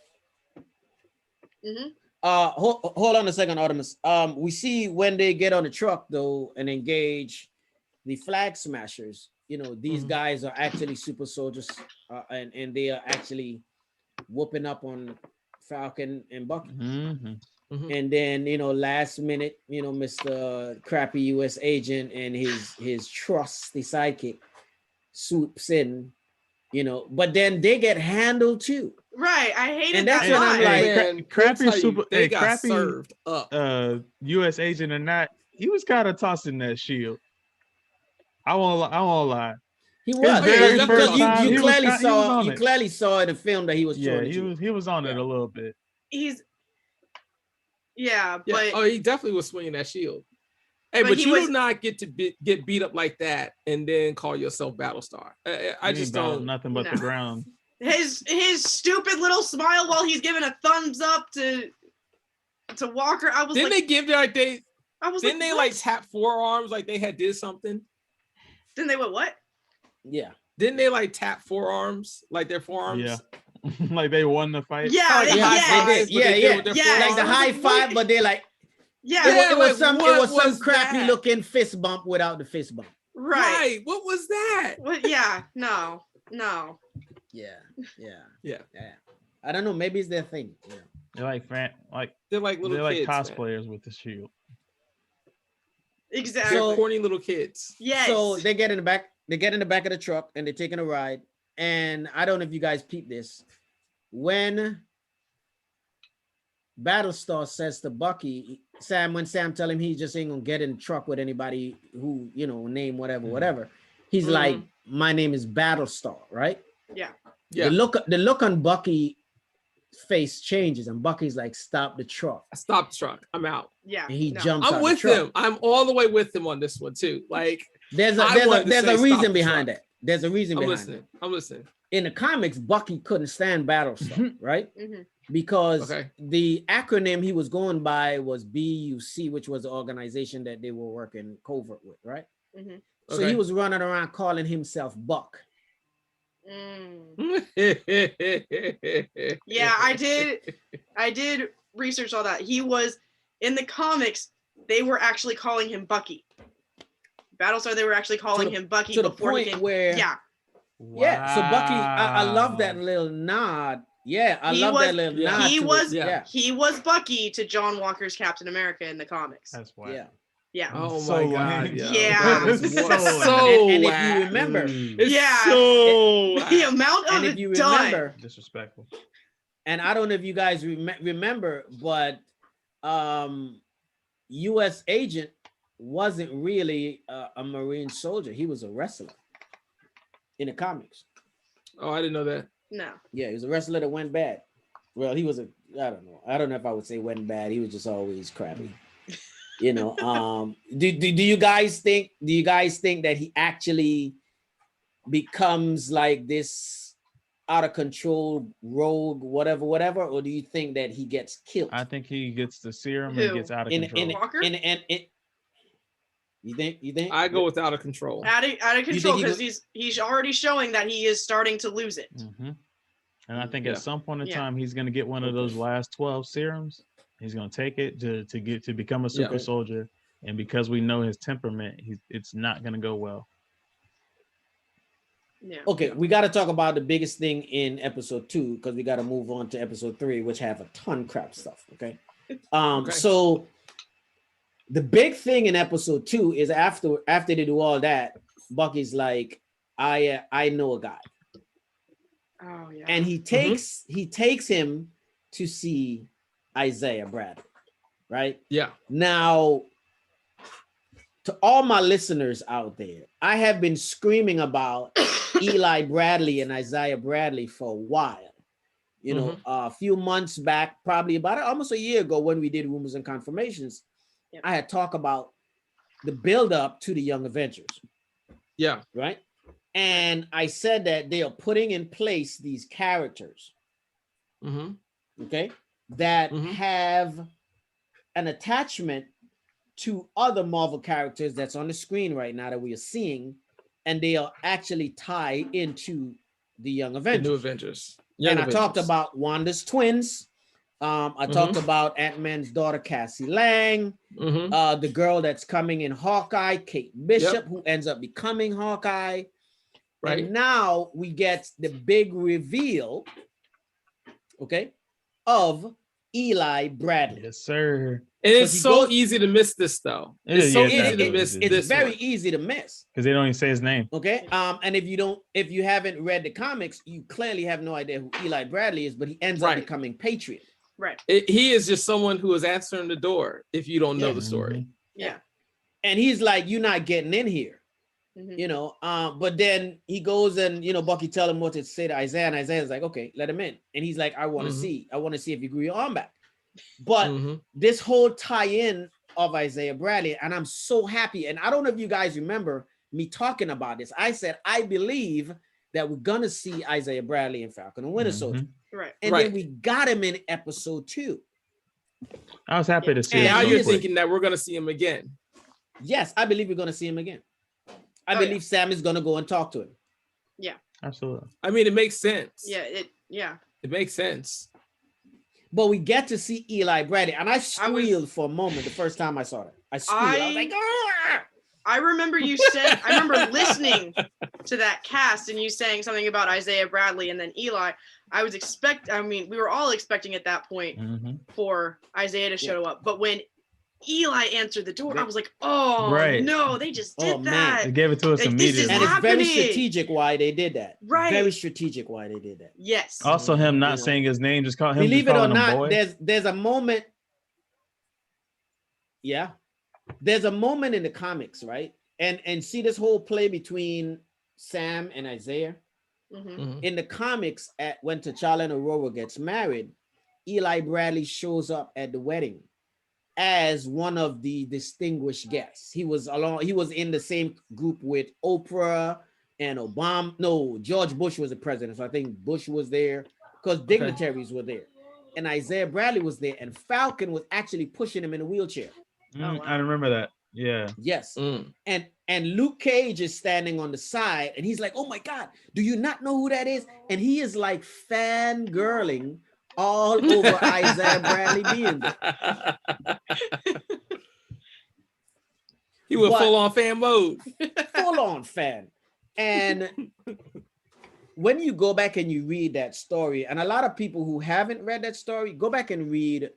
G: Mhm.
E: Hold on a second, Artemis. We see when they get on the truck though and engage the flag smashers. You know, these guys are actually super soldiers, and they are actually whooping up on Falcon and Bucky.
F: Mhm.
E: And then, you know, last minute, you know, Mr. Crappy US agent and his trusty sidekick swoops in, you know, but then they get handled too.
G: Right. I hated
E: And
G: that
E: that's when I'm
G: line.
E: like,
C: Man,
F: Crappy
C: I'll tell you,
F: super-
C: They
F: hey,
C: got
F: Crappy-
C: served up.
F: U.S. agent or not, he was kind of tossing that shield. I won't lie.
E: He
F: His
E: was
C: very
E: because
C: first time,
E: you
F: he was
E: clearly
F: on
E: saw
F: it.
E: in the film that he was
F: Yeah,
E: throwing
F: he was on it
E: Yeah.
F: a little bit.
G: Yeah,
C: Yeah.
G: but
C: Oh, he definitely was swinging that shield. Hey,
G: But
C: but
G: he
C: you
G: was-
C: do not get to get beat up like that and then call yourself Battlestar. I
F: He
C: just
F: ain't about
C: don't.
F: nothing but
G: No.
F: the ground.
G: his stupid little smile while he's giving a thumbs up to Walker. I was
C: Didn't
G: like,
C: they give their like
G: I was
C: Didn't they
G: what?
C: like tap forearms like they had did something?
G: Didn't they what?
E: Yeah.
C: Didn't they like tap forearms like their forearms?
F: Yeah, like they won the fight.
G: Yeah,
C: Like
G: yeah,
C: high
G: yeah,
C: fives, but they did with their
G: yeah.
E: Like the
C: forearms?
E: high five, but they like
G: yeah.
E: it was
C: like,
E: some
C: what
E: some
C: was
E: crappy
C: that?
E: looking fist bump without the fist bump.
G: Right.
C: Right. What was that?
G: What? Yeah. No.
E: Yeah.
C: Yeah.
E: I don't know. Maybe it's their thing. Yeah.
F: They're like
C: They're like little
F: they're like
C: kids, man.
F: cosplayers with the shield.
G: Exactly.
E: So-
C: Corny little kids.
G: yes.
E: So they get in the back. They get in the back of the truck and they're taking a ride. And I don't know if you guys peep this. When Battlestar says to Bucky, when Sam tell him he just ain't gonna get in the truck with anybody who, you know, name whatever. He's like, my name is Battlestar, right?
G: yeah.
C: Yeah.
E: The look on Bucky face changes, and Bucky's like, stop the truck.
C: I stopped the truck. I'm out.
G: Yeah.
E: And he
G: no.
E: jumps out
C: I'm
E: the
C: with
E: truck.
C: him. I'm all the way with him on this one too. Like
E: There's
C: I wanted to
E: a
C: say stop
E: reason
C: the
E: behind
C: truck.
E: that. There's a reason
C: I'm
E: behind
C: listening.
E: it.
C: I'm listening.
E: In the comics, Bucky couldn't stand Battlestar, right?
G: Mhm.
E: Because
C: Okay.
E: the acronym he was going by was BUC, which was the organization that they were working covert with, right?
G: Mhm.
E: So
C: Okay.
E: he was running around calling himself Buck.
G: Mm. Yeah, I did research all that. He was In the comics, they were actually calling him Bucky. Battlestar, they were actually calling him Bucky
E: to the
G: before he
E: point
G: came.
E: where
G: Yeah,
E: yeah. So Bucky, I love that
F: Wow.
E: little nod. Yeah, I
G: He
E: love
G: was-
E: that little
C: yeah.
E: nod.
G: he
E: to
G: was
E: it. Yeah,
G: he was Bucky to John Walker's Captain America in the comics.
F: That's why.
E: yeah.
G: Yeah.
C: Oh
F: So
C: my god,
F: lame.
C: yo,
G: Yeah.
C: that is
F: So
C: so
E: And if you
C: whack.
E: remember,
C: It's
G: Yeah.
C: so
G: The
C: whack.
G: amount of
E: and if you
G: done.
E: remember,
F: Disrespectful.
E: and I don't know if you guys remember, but U.S. agent wasn't really a Marine soldier. He was a wrestler in the comics.
C: Oh, I didn't know that.
G: No.
E: Yeah, he was a wrestler that went bad. Well, he was I don't know. I don't know if I would say went bad. He was just always crappy. You know, do you guys think that he actually becomes like this out of control rogue, whatever, or do you think that he gets killed?
F: I think he gets the serum
G: Who?
F: and gets out of control.
G: Walker?
E: You think?
C: I go with out of control.
G: Out of control
E: he
G: because
E: go-
G: he's already showing that he is starting to lose it.
F: Mhm. And I think
C: Yeah.
F: at some point in
G: Yeah.
F: time, he's going to get one of those last 12 serums. He's going to take it to become a super
C: Yeah.
F: soldier. And because we know his temperament, it's not going to go well.
G: Yeah.
E: Okay, we got to talk about the biggest thing in episode 2 because we got to move on to episode 3, which have a ton crap stuff. Okay.
C: Okay.
E: So the big thing in episode 2 is after they do all that, Bucky's like, I know a guy,
G: Oh yeah.
E: and he takes him to see Isaiah Bradley, right?
C: Yeah.
E: Now, to all my listeners out there, I have been screaming about Eli Bradley and Isaiah Bradley for a while. You know, a few months back, probably about almost a year ago when we did Rumors and Confirmations,
G: Yep.
E: I had talked about the build up to the Young Avengers,
C: Yeah.
E: right? And I said that they are putting in place these characters,
C: Mm-hmm.
E: okay, that
C: Mhm.
E: have an attachment to other Marvel characters that's on the screen right now that we are seeing, and they are actually tied into the Young
C: The
E: Avengers.
C: new Avengers. Young
E: And I talked
C: Avengers.
E: about Wanda's twins. I talked about Ant-Man's daughter, Cassie Lang,
C: Mhm.
E: the girl that's coming in Hawkeye, Kate Bishop, who ends up becoming Hawkeye.
C: Right.
E: And now we get the big reveal, okay, of Eli Bradley.
F: Yes, sir.
C: And it's
E: But he
C: so
E: goes-
C: easy to miss this though.
F: It
C: It's
F: is,
C: so
F: yes,
C: easy to
F: absolutely.
C: miss
E: It's
C: this
E: very
C: one.
E: easy to miss.
F: Because they don't even say his name.
E: Okay. And if you haven't read the comics, you clearly have no idea who Eli Bradley is, but he ends up
C: Right.
E: becoming Patriot.
G: Right.
C: He is just someone who is answering the door if you don't know
E: Yeah.
C: the story.
F: Mhm.
G: Yeah.
E: And he's like, "You're not getting in here,"
G: Mhm.
E: you know. But then he goes and Bucky tell him what to say to Isaiah, and Isaiah's like, "Okay, let him in." And he's like, "I want to see if you grew your arm back." But
C: Mhm.
E: this whole tie-in of Isaiah Bradley, and I'm so happy. And I don't know if you guys remember me talking about this. I said I believe that we're gonna see Isaiah Bradley in Falcon and Winter Soldier,
G: Right.
E: and
C: Right.
E: then we got him in episode 2.
F: I was happy to see
E: And
F: it.
C: Now
E: he
F: so
C: you're
E: is-
F: quick.
C: thinking that we're gonna see him again.
E: Yes, I believe we're gonna see him again. I
G: Oh, yeah.
E: believe Sam is gonna go and talk to him.
F: Absolutely.
C: I mean, it makes sense.
G: Yeah.
C: It makes sense.
E: But we get to see Eli Bradley, and I
G: I was-
E: squealed for a moment the first time I saw it. I squealed. I was like, "Ah!"
G: I remember you said. I remember listening to that cast and you saying something about Isaiah Bradley and then Eli. I mean, we were all expecting at that point
F: Mhm.
G: for Isaiah to show up, but when Eli answered the door, I was like, "Oh
F: Right.
G: no, they just did
E: Oh, man.
G: that."
F: They gave it to us
G: Like, this is
F: immediately.
E: and it's very
G: happening.
E: strategic why they did that.
G: Right.
E: Very strategic why they did that.
G: Yes.
F: Also, him
E: You
F: not
E: know.
F: saying his name, just call him.
E: Believe
F: just
E: it or
F: calling him
E: not,
F: boy.
E: there's a moment. Yeah, there's a moment in the comics, right? And see this whole play between Sam and Isaiah.
G: Mhm.
C: Mhm.
E: In the comics, when T'Challa and Aurora gets married, Eli Bradley shows up at the wedding as one of the distinguished guests. He was in the same group with Oprah and Obama. No, George Bush was the president, so I think Bush was there because dignitaries were there. And Isaiah Bradley was there, and Falcon was actually pushing him in a wheelchair.
G: wow.
F: I remember that. Yeah.
E: Yes.
C: Mm.
E: And Luke Cage is standing on the side, and he's like, "Oh my God, do you not know who that is?" And he is like fangirling all over Isaiah Bradley being there.
C: He went
E: But-
C: full on fan mode.
E: Full on fan. And when you go back and you read that story, and a lot of people who haven't read that story, go back and read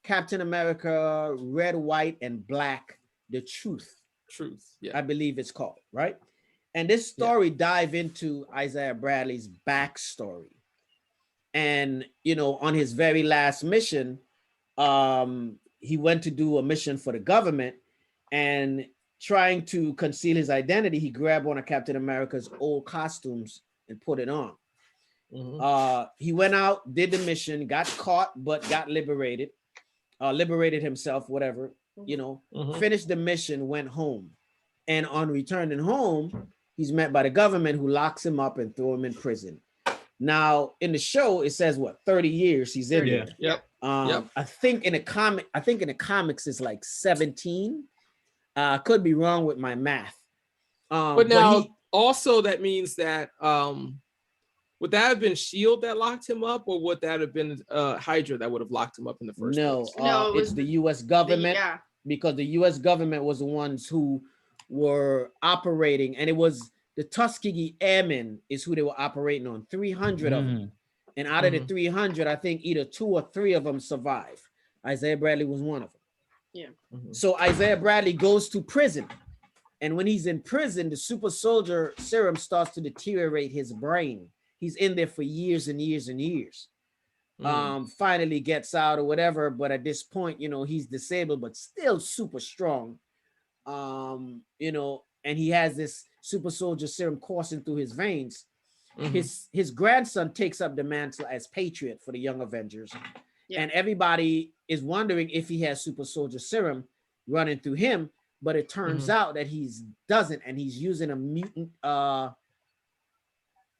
E: Captain America, Red, White, and Black, The Truth,
C: Yeah.
E: I believe it's called, right? And this story dive into Isaiah Bradley's backstory. And, you know, on his very last mission, he went to do a mission for the government, and trying to conceal his identity, he grabbed one of Captain America's old costumes and put it on. He went out, did the mission, got caught, but got liberated himself, whatever, you know, finished the mission, went home. And on returning home, he's met by the government, who locks him up and throw him in prison. Now, in the show, it says what, 30 years he's in there.
C: Yep.
E: I think in the comics it's like 17. Could be wrong with my math.
C: But now also that means that would that have been SHIELD that locked him up, or would that have been Hydra that would have locked him up in the first place?
G: No, it
E: it's
G: was
E: the U.S. government,
G: Yeah.
E: because the U.S. government was the ones who were operating, and it was the Tuskegee Airmen is who they were operating on, 300 of them. And out of the 300, I think either 2 or 3 of them survived. Isaiah Bradley was one of them.
G: Yeah.
E: So Isaiah Bradley goes to prison. And when he's in prison, the super soldier serum starts to deteriorate his brain. He's in there for years and years and years. Finally gets out or whatever. But at this point, you know, he's disabled, but still super strong. You know, and he has this super soldier serum coursing through his veins. His grandson takes up the mantle as Patriot for the Young Avengers.
G: Yeah.
E: And everybody is wondering if he has super soldier serum running through him, but it turns out that he doesn't, and he's using a mutant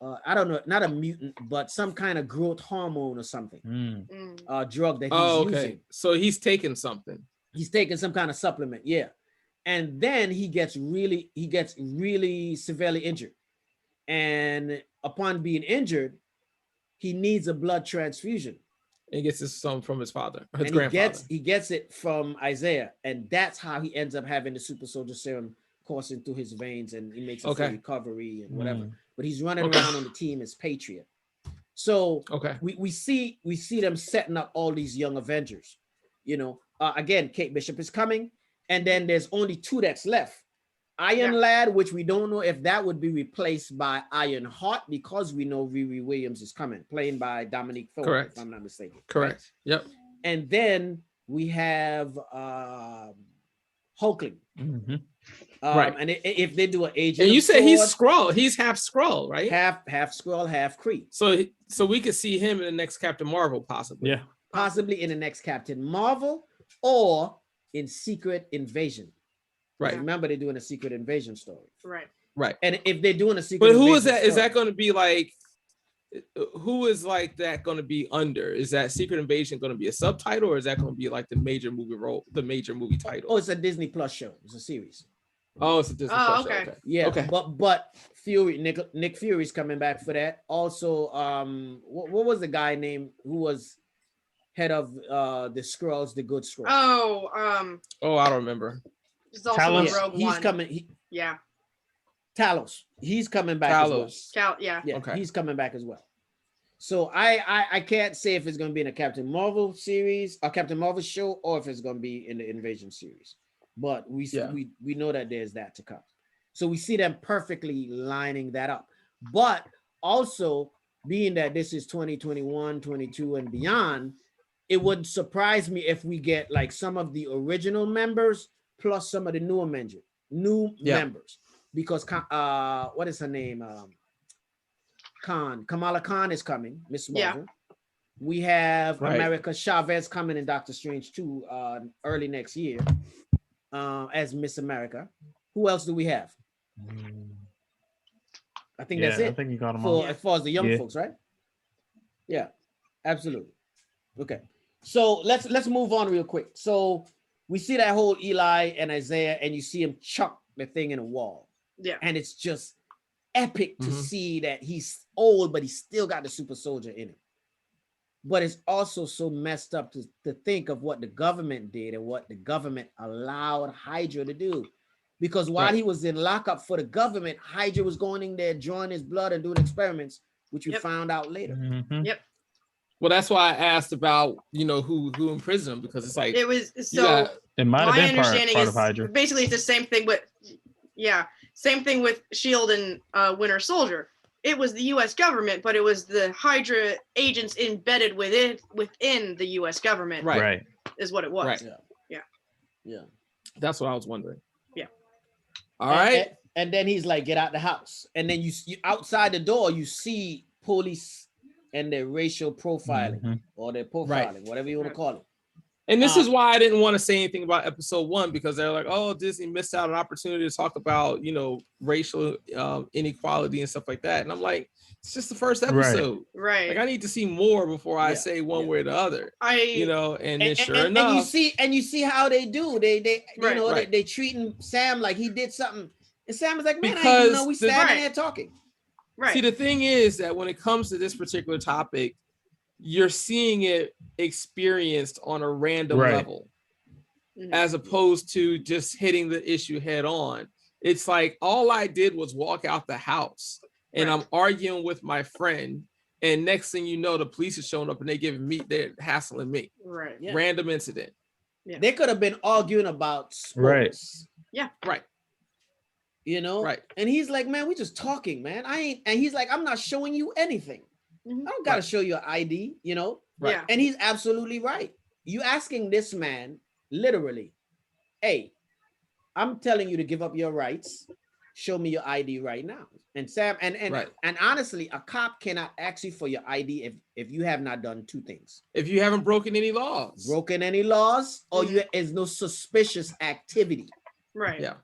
E: I don't know, not a mutant, but some kind of growth hormone or something. Drug that he's using.
C: So he's taking something.
E: He's taking some kind of supplement, yeah. And then he gets really severely injured. And upon being injured, he needs a blood transfusion.
C: And he gets this some from his father, his
E: And
C: grandfather.
E: he gets it from Isaiah, and that's how he ends up having the super soldier serum coursing through his veins, and he makes a full recovery and whatever. But he's running around on the team as Patriot. So we see them setting up all these young Avengers. You know, again, Kate Bishop is coming, and then there's only 2 that's left. Iron Lad, which we don't know if that would be replaced by Iron Heart, because we know Riri Williams is coming, played by Dominique Thorne, if I'm not mistaken.
C: Correct.
E: Right?
C: Yep.
E: And then we have Hulkling.
C: Right.
E: And if they do an Agent,
C: and you
E: of
C: say he's
E: Sword,
C: Skrull. He's half Skrull, right?
E: half Skrull, half Kree.
C: So we could see him in the next Captain Marvel, possibly.
F: Yeah.
E: Possibly in the next Captain Marvel or in Secret Invasion.
C: Right.
E: Remember, they're doing a Secret Invasion story.
G: Right.
E: And if they're doing a Secret
C: But who
E: Invasion
C: is that?
E: story,
C: Is that going to be like? Who is like that going to be under? Is that Secret Invasion going to be a subtitle, or is that going to be like the major movie role, the major movie title?
E: Oh, it's a Disney Plus show. It's a series.
C: Oh, it's a Disney Plus show. Okay.
E: Yeah.
C: Okay.
E: But Nick Fury's coming back for that. Also, what was the guy named who was head of the Skrulls, the Good Skrulls?
C: Oh, I don't remember.
G: It's also in Rogue
E: he's
G: One.
E: coming.
G: Yeah.
E: Talos. He's coming back as well.
G: Yeah.
C: Okay.
E: He's coming back as well. So I can't say if it's going to be in a Captain Marvel series, a Captain Marvel show, or if it's going to be in the Invasion series. But we know that there's that to come. So we see them perfectly lining that up. But also, being that this is 2021, 22, and beyond, it wouldn't surprise me if we get like some of the original members plus some of the new members. Because what is her name? Kamala Khan is coming, Miss Marvel. We have America Chavez coming in Doctor Strange 2 early next year as Miss America. Who else do we have? I think that's it.
F: I think you got them all.
E: As far as the young folks, right? Yeah, absolutely. Okay, so let's move on real quick. So we see that whole Eli and Isaiah, and you see him chuck the thing in a wall.
G: Yeah,
E: and it's just epic to see that he's old, but he's still got the super soldier in him. but it's also so messed up to think of what the government did and what the government allowed Hydra to do. Because while he was in lockup for the government, Hydra was going in there, drawing his blood and doing experiments, which we found out later.
F: Mhm.
G: Yep.
C: Well, that's why I asked about, you know, who imprisoned him, because it's like
G: It was
C: you
G: so.
C: got-
F: It might have
G: My
F: been
G: understanding
F: part
G: is
F: of Hydra.
G: basically it's the same thing with, same thing with Shield and Winter Soldier. It was the U.S. government, but it was the Hydra agents embedded within the U.S. government.
C: Right.
G: Is what it was.
C: Right.
E: Yeah.
C: That's what I was wondering.
G: Yeah.
C: All right.
E: And then he's like, get out the house. And then you outside the door, you see police and their racial profiling or their profiling, whatever you want to call it.
C: And this is why I didn't want to say anything about episode 1, because they're like, oh, Disney missed out on an opportunity to talk about, you know, racial inequality and stuff like that. And I'm like, it's just the first episode.
G: Right.
C: Like, I need to see more before I say one way or the other. You know, and then sure enough.
E: And you see how they do. They you know,
C: right.
E: they treating Sam like he did something. And Sam was like, man, I
C: Because
E: didn't know we standing there talking.
G: Right.
C: See, the thing is that when it comes to this particular topic, you're seeing it experienced on a random level, as opposed to just hitting the issue head on. It's like, all I did was walk out the house and I'm arguing with my friend. And next thing you know, the police are showing up and they're hassling me.
G: Right.
E: Yeah.
C: Random incident.
G: Yeah.
E: They could have been arguing about sports.
G: Yeah.
C: Right.
E: You know?
C: Right.
E: And he's like, man, we just talking, man. And he's like, I'm not showing you anything. I don't gotta show you an ID, you know?
C: Right.
G: Yeah.
E: And he's absolutely right. You asking this man literally, hey, I'm telling you to give up your rights. Show me your ID right now. And Sam, and honestly, a cop cannot ask you for your ID if you have not done 2 things.
C: If you haven't broken any laws.
E: Or you is no suspicious activity.
G: Right.
C: Yeah.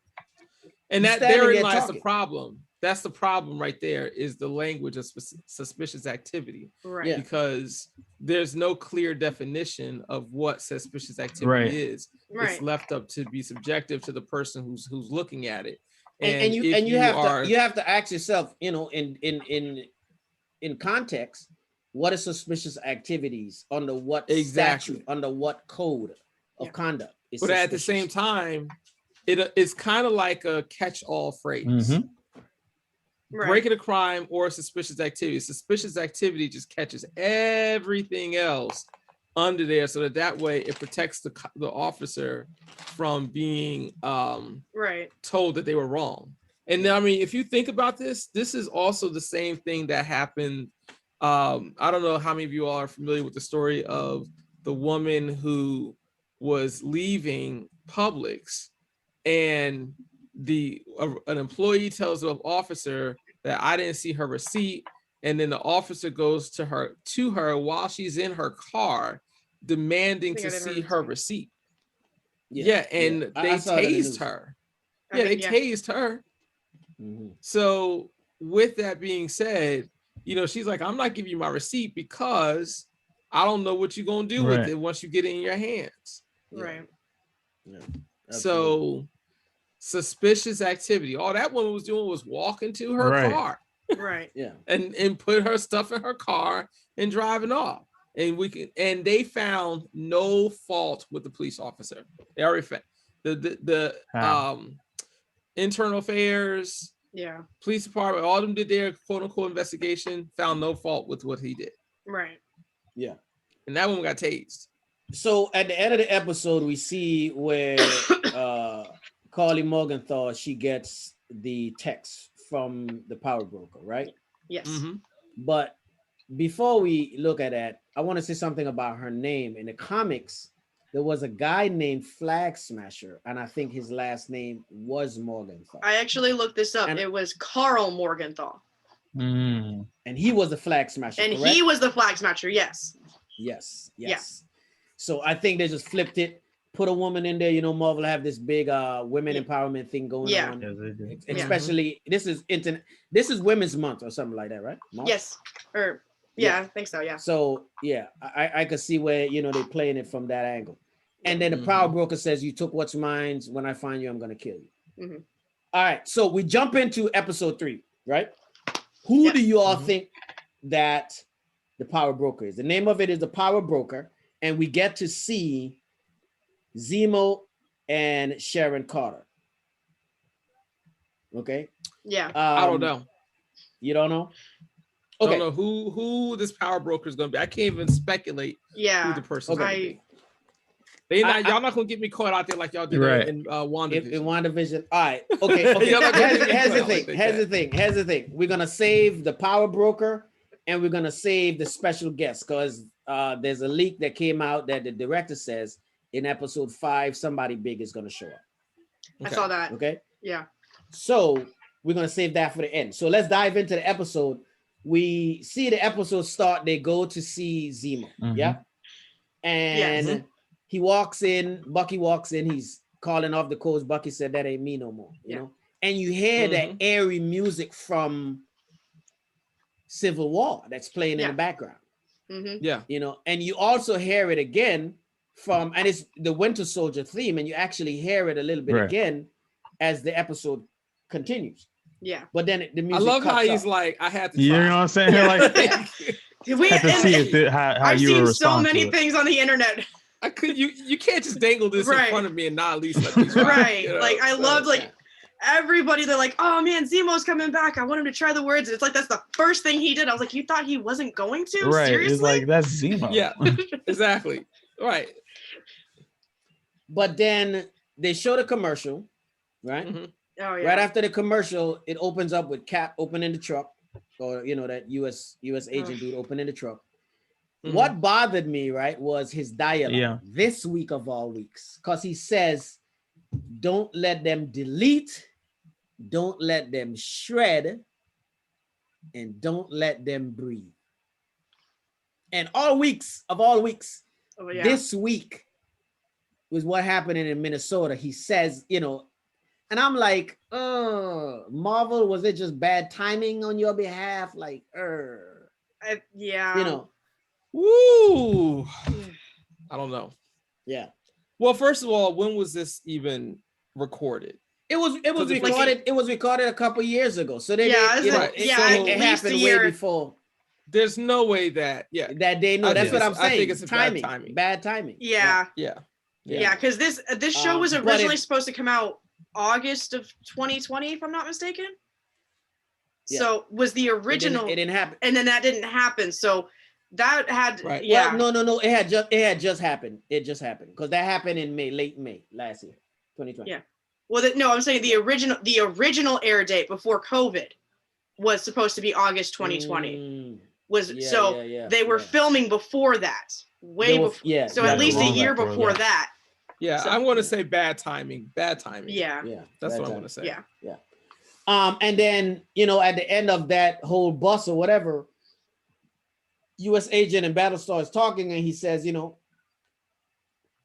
C: And that therein lies the problem. That's the problem right there, is the language of suspicious activity.
G: Right.
E: Yeah.
C: Because there's no clear definition of what suspicious activity is.
G: Right.
C: It's left up to be subjective to the person who's looking at it.
E: And you have to ask yourself, you know, in context, what are suspicious activities under what statute, under what code of conduct?
C: But at the same time, it's kind of like a catch-all phrase. Breaking a crime or suspicious activity. Suspicious activity just catches everything else under there, so that way it protects the officer from being told that they were wrong. And I mean, if you think about this is also the same thing that happened. I don't know how many of you all are familiar with the story of the woman who was leaving Publix, and an employee tells the officer that I didn't see her receipt, and then the officer goes to her while she's in her car, demanding to see her receipt. They tased her. They tased her. So with that being said, you know, she's like, I'm not giving you my receipt because I don't know what you're gonna do with it once you get it in your hands.
G: Right.
E: Yeah.
C: So suspicious activity. All that woman was doing was walking to her car.
G: Right.
E: Yeah.
C: And put her stuff in her car and driving off. And they found no fault with the police officer. They already found the internal affairs, police department, all of them did their quote unquote investigation, found no fault with what he did.
G: Right.
E: Yeah.
C: And that one got tased.
E: So at the end of the episode, we see where Carly Morgenthau, she gets the text from the power broker, right?
G: Yes.
E: But before we look at that, I want to say something about her name. In the comics, there was a guy named Flag Smasher, and I think his last name was Morgenthau.
G: I actually looked this up. It was Carl Morgenthau.
E: And he was the Flag Smasher,
G: and
E: correct?
G: he was the Flag Smasher, yes.
E: Yes. So I think they just flipped it, put a woman in there. You know, Marvel have this big women empowerment thing going on. Especially this is Women's Month or something like that, right? March?
G: Yes. I think so. Yeah.
E: So I could see where, you know, they're playing it from that angle. And then the power broker says, "You took what's mine. When I find you, I'm gonna kill you." All right. So we jump into episode 3, right? Who do you all think that the power broker is. The name of it is the power broker, and we get to see Zemo and Sharon Carter. Okay.
G: Yeah.
C: I don't know.
E: You don't know?
C: I
E: Okay.
C: don't know who this power broker is going to be. I can't even speculate
G: Yeah.
C: who the person is
E: Okay.
C: going to be. Y'all not going to get me caught out there like y'all did
F: Right.
C: in WandaVision.
E: In WandaVision. All right. Okay.
C: Y'all not gonna
E: Here's
C: get me
E: here's the
C: caught
E: thing.
C: like
E: Here's
C: that.
E: the thing. Here's the thing. We're gonna save the power broker, and we're gonna save the special guest because there's a leak that came out that the director says in episode 5 somebody big is gonna show up.
G: I saw that.
E: Okay.
G: Yeah.
E: So we're gonna save that for the end. So let's dive into the episode. We see the episode start. They go to see Zemo.
F: Mhm.
E: Yeah. And
C: Yes.
E: he walks in. Bucky walks in. He's calling off the codes. Bucky said, "That ain't me no more." You know. And you hear that airy music from Civil War that's playing in the background.
G: Mm-hmm.
C: Yeah.
E: You know, and you also hear it again from, and it's the Winter Soldier theme, and you actually hear it a little bit
F: Right.
E: again as the episode continues.
G: Yeah.
E: But then the
C: I
E: music
C: love how
E: cuts
C: he's
E: off.
C: like, I had to
F: You know
C: try.
F: what I'm saying?
G: Yeah.
F: Like,
G: We,
F: had to
G: and
F: see it how
G: I've
F: you were
G: seen so
F: responding
G: many
F: to it.
G: things on the internet.
C: I could you can't just dangle this
G: Right.
C: in front of me and not at least let me try.
G: Right.
C: You know?
G: Like I
C: So,
G: loved like everybody. They're like, oh man, Zemo's coming back. I want him to try the words. And it's like that's the first thing he did. I was like, you thought he wasn't going to?
F: Right.
G: Seriously?
F: It's like that's Zemo.
C: Yeah, exactly. Right.
E: But then they show the commercial, right?
C: Mhm.
G: Oh yeah.
E: Right after the commercial, it opens up with Cap opening the truck, or you know that U.S. agent dude opening the truck.
C: Mhm.
E: What bothered me, right, was his dialogue
F: Yeah.
E: this week of all weeks, because he says, "Don't let them delete, don't let them shred, and don't let them breathe." And all weeks of all weeks,
G: Oh, yeah.
E: this week was what happened in Minnesota. He says, you know, and I'm like, Marvel, was it just bad timing on your behalf? Like,
G: yeah.
E: you know,
C: Woo. I don't know.
E: yeah.
C: Well, first of all, when was this even recorded?
E: It was
C: So the-
E: recorded. It was recorded a couple years ago. So they
G: Yeah,
E: did, you know,
C: right.
E: it,
G: Yeah,
E: so
G: at
E: it
G: least
E: happened
G: a
E: way
G: year.
E: before
C: There's no way that. Yeah.
E: that day. No,
C: I
E: that's
C: think
E: what I'm
C: it's- I
E: saying.
C: think it's a bad timing.
E: Bad timing.
G: Yeah.
C: Yeah.
G: Yeah. Because this show was
E: but
G: originally
E: it-
G: supposed to come out August of 2020, if I'm not mistaken.
E: Yeah.
G: So was the
E: It
G: original,
E: didn't happen.
G: and then that didn't happen. So that had
C: Right.
G: yeah.
E: Well, no. It had just happened. It just happened because that happened in late May last year, 2020.
G: Yeah. Well, no, I'm saying the original air date before COVID was supposed to be August 2020. Was
E: Yeah,
G: so
E: yeah,
G: they were
E: yeah.
G: filming before that, way
E: They were-
G: before.
E: yeah,
G: So
E: yeah,
G: at least a
F: long
G: year
F: before
G: before
F: that.
G: that.
C: Yeah.
G: So-
C: I'm going to say bad timing. Bad timing.
G: Yeah.
E: Yeah,
C: That's
E: bad
C: what I'm
E: timing.
C: going to say.
G: Yeah.
E: And then, you know, at the end of that whole bus or whatever, U.S. agent and Battlestar is talking, and he says, you know,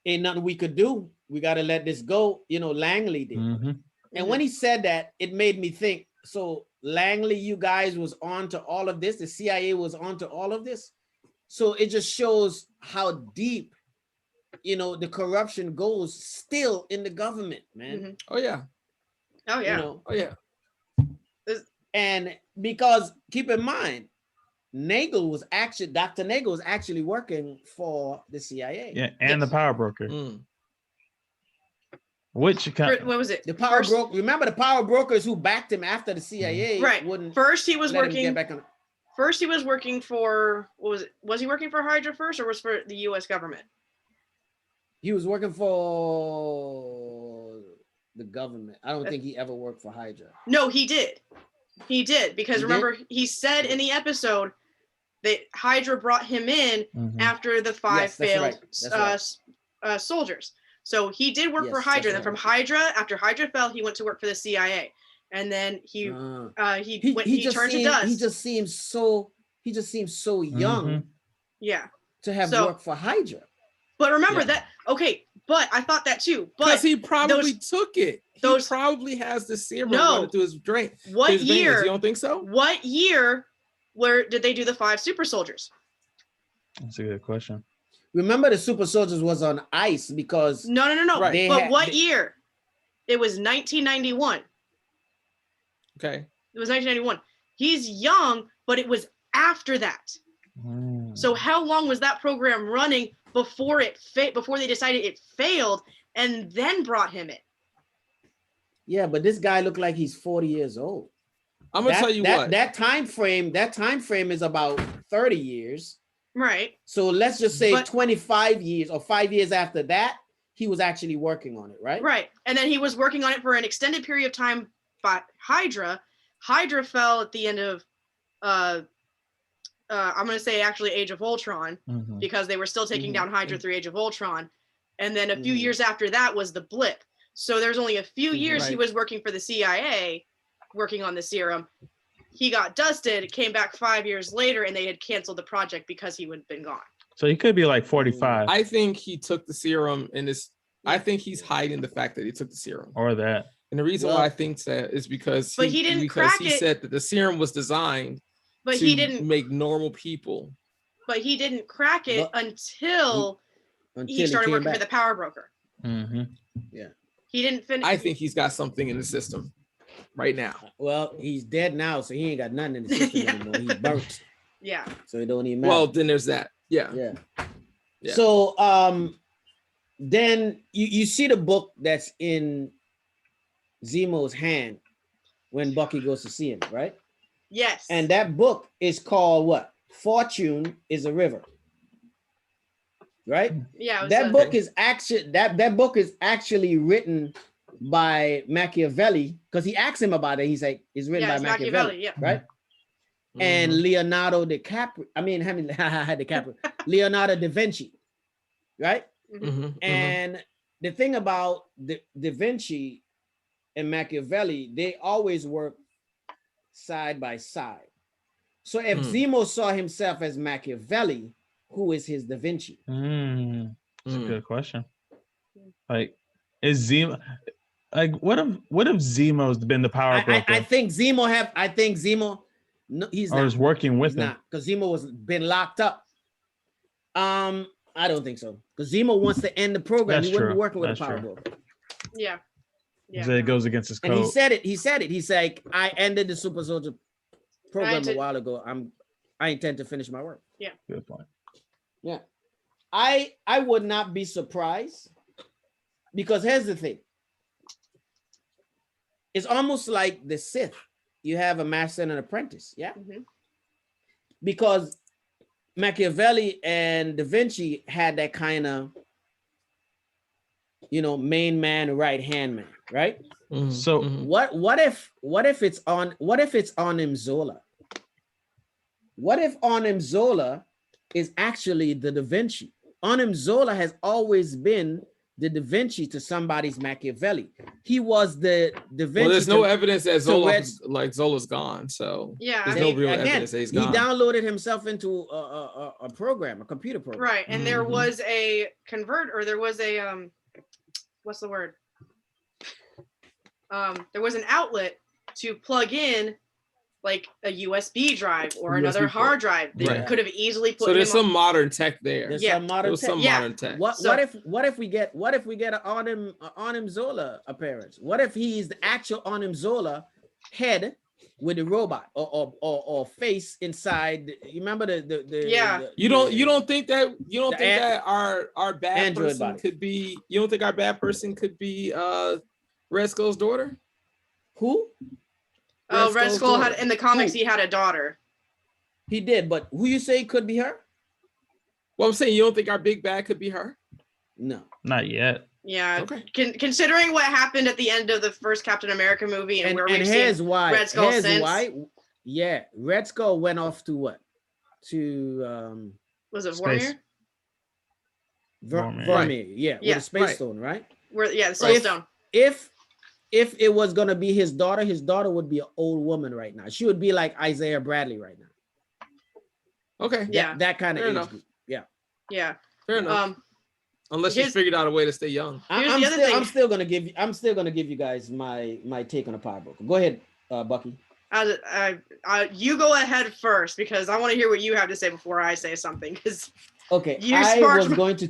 E: ain't nothing we could do. We got to let this go. You know, Langley did.
F: Mhm.
E: And when he said that, it made me think, so Langley, you guys was on to all of this. The CIA was on to all of this. So it just shows how deep, you know, the corruption goes still in the government, man.
G: Mhm.
C: Oh yeah.
G: Oh yeah.
E: You know,
C: Oh yeah.
E: and because keep in mind, Dr. Nagel was actually working for the CIA.
F: Yeah, and the power broker,
C: Mm.
F: which
G: What was it?
E: The power
G: First-
E: broker. Remember the power brokers who backed him after the CIA
G: Right.
E: wouldn't
G: First he was
E: let him get
G: working.
E: back on.
G: First he was working for. What was it? Was he working for Hydra first, or was for the U.S. government?
E: He was working for the government. I don't think he ever worked for Hydra.
G: No, he did. He did because
E: He did?
G: remember he said in the episode that Hydra brought him in
F: Mhm.
G: after the 5
E: Yes, that's
G: failed
E: right. That's
G: soldiers. So he did work for
E: Yes,
G: Hydra.
E: that's
G: Then from
E: right.
G: Hydra, after Hydra fell, he went to work for the CIA, and then he
E: Uh,
G: he
E: just
G: turned to
E: seemed-
G: dust.
E: He just seems so young
F: Mhm.
G: yeah.
E: to have
G: So-
E: worked for Hydra.
G: But remember
E: Yeah.
G: that. Okay, but I thought that too. But
C: Because he probably
G: those-
C: took it. He
G: those-
C: probably has the serum
G: No.
C: running through his drain.
G: what
C: his veins.
G: year?
C: You don't think so?
G: What year? Where did they do the 5 super soldiers?
F: That's a good question.
E: Remember the super soldiers was on ice because
G: No.
C: Right.
E: They
G: But
E: had-
G: what
E: they-
G: year? It was 1991.
C: Okay.
G: It was 1991. He's young, but it was after that. So how long was that program running before before they decided it failed and then brought him in?
E: Yeah, but this guy looked like he's 40 years old.
C: I'm gonna tell you what.
E: That time frame is about 30 years.
G: Right.
E: So let's just say 25 years or 5 years after that, he was actually working on it, right?
G: Right. And then he was working on it for an extended period of time by Hydra. Hydra fell at the end of I'm going to say actually Age of Ultron, because they were still taking down Hydra through Age of Ultron. And then a few years after that was the blip. So there's only a few years he was working for the CIA, working on the serum. He got dusted, came back 5 years later, and they had canceled the project because he would have been gone.
F: So he could be like 45.
C: I think he took the serum and this. I think he's hiding the fact that he took the serum.
F: Or that.
C: And the reason why I think that is because he said that the serum was designed
G: he didn't
C: make normal people.
G: But he didn't crack it until he started working for the power broker.
E: Yeah.
G: He didn't finish.
C: I think he's got something in the system right now.
E: Well, he's dead now, so he ain't got nothing in the system anymore. He's burnt.
G: Yeah.
E: So it don't even matter.
C: Well, then there's that. Yeah.
E: So then you see the book that's in Zemo's hand when Bucky goes to see him, right?
G: Yes.
E: And that book is called what? Fortune is a River. Right?
G: Yeah.
E: That book is actually written by Machiavelli, because he asked him about it. He's like, it's written by Machiavelli, right? And Leonardo DiCaprio, Leonardo da Vinci, right? And the thing about Da Vinci and Machiavelli, they always work side by side. So if Zemo saw himself as Machiavelli, who is his Da Vinci?
F: That's a good question. Like, is Zemo like what if Zemo's been the power broker?
E: I think Zemo. No, he's not.
F: Or is working with him.
E: Because Zemo was been locked up. I don't think so. Because Zemo wants to end the program. He wouldn't be working with the power broker.
G: Yeah.
F: So it goes against his code.
E: And he said it. He's like, I ended the Super Soldier program a while ago. I intend to finish my work.
G: Yeah.
F: Good point.
E: Yeah. I would not be surprised, because here's the thing. It's almost like the Sith. You have a master and an apprentice, yeah? Because Machiavelli and Da Vinci had that kind of, main man, right hand man, right?
F: So
E: what if it's Arnim Zola? What if Arnim Zola is actually the Da Vinci? Arnim Zola has always been the Da Vinci to somebody's Machiavelli. He was the Da Vinci. Well,
C: there's no evidence that Zola's gone. So there's no real evidence that he's gone.
E: He downloaded himself into a program, a computer program.
G: Right, and there was a there was a what's the word? There was an outlet to plug in like a USB drive or another hard drive that could have easily put.
C: So there's some modern tech there.
E: There's some modern tech. What if we get an Arnim Zola appearance? What if he's the actual Arnim Zola head with the robot or face inside? You remember the
C: you don't think that our bad
E: Android
C: person
E: body
C: could be? You don't think our bad person could be Red Skull's daughter?
E: Who?
G: Red Skull had in the comics. He had a daughter.
E: He did, but who you say could be her?
C: Well, I'm saying you don't think our big bad could be her?
E: No,
F: not yet.
G: Yeah, considering what happened at the end of the first Captain America movie and where we've seen Red Skull since.
E: Yeah, Red Skull went off to what? To
G: was it Vormir?
E: Vormir, yeah, with a space stone, right?
G: The Soul Stone.
E: If it was gonna be his daughter would be an old woman right now. She would be like Isaiah Bradley right now.
C: Okay.
G: Yeah.
E: That kind of age group. Yeah.
G: Yeah.
C: Fair enough. Unless you figured out a way to stay young.
E: I'm still gonna give you guys my take on the power broker. Go ahead, Bucky.
G: You go ahead first, because I want to hear what you have to say before I say something.
E: Okay, I was going to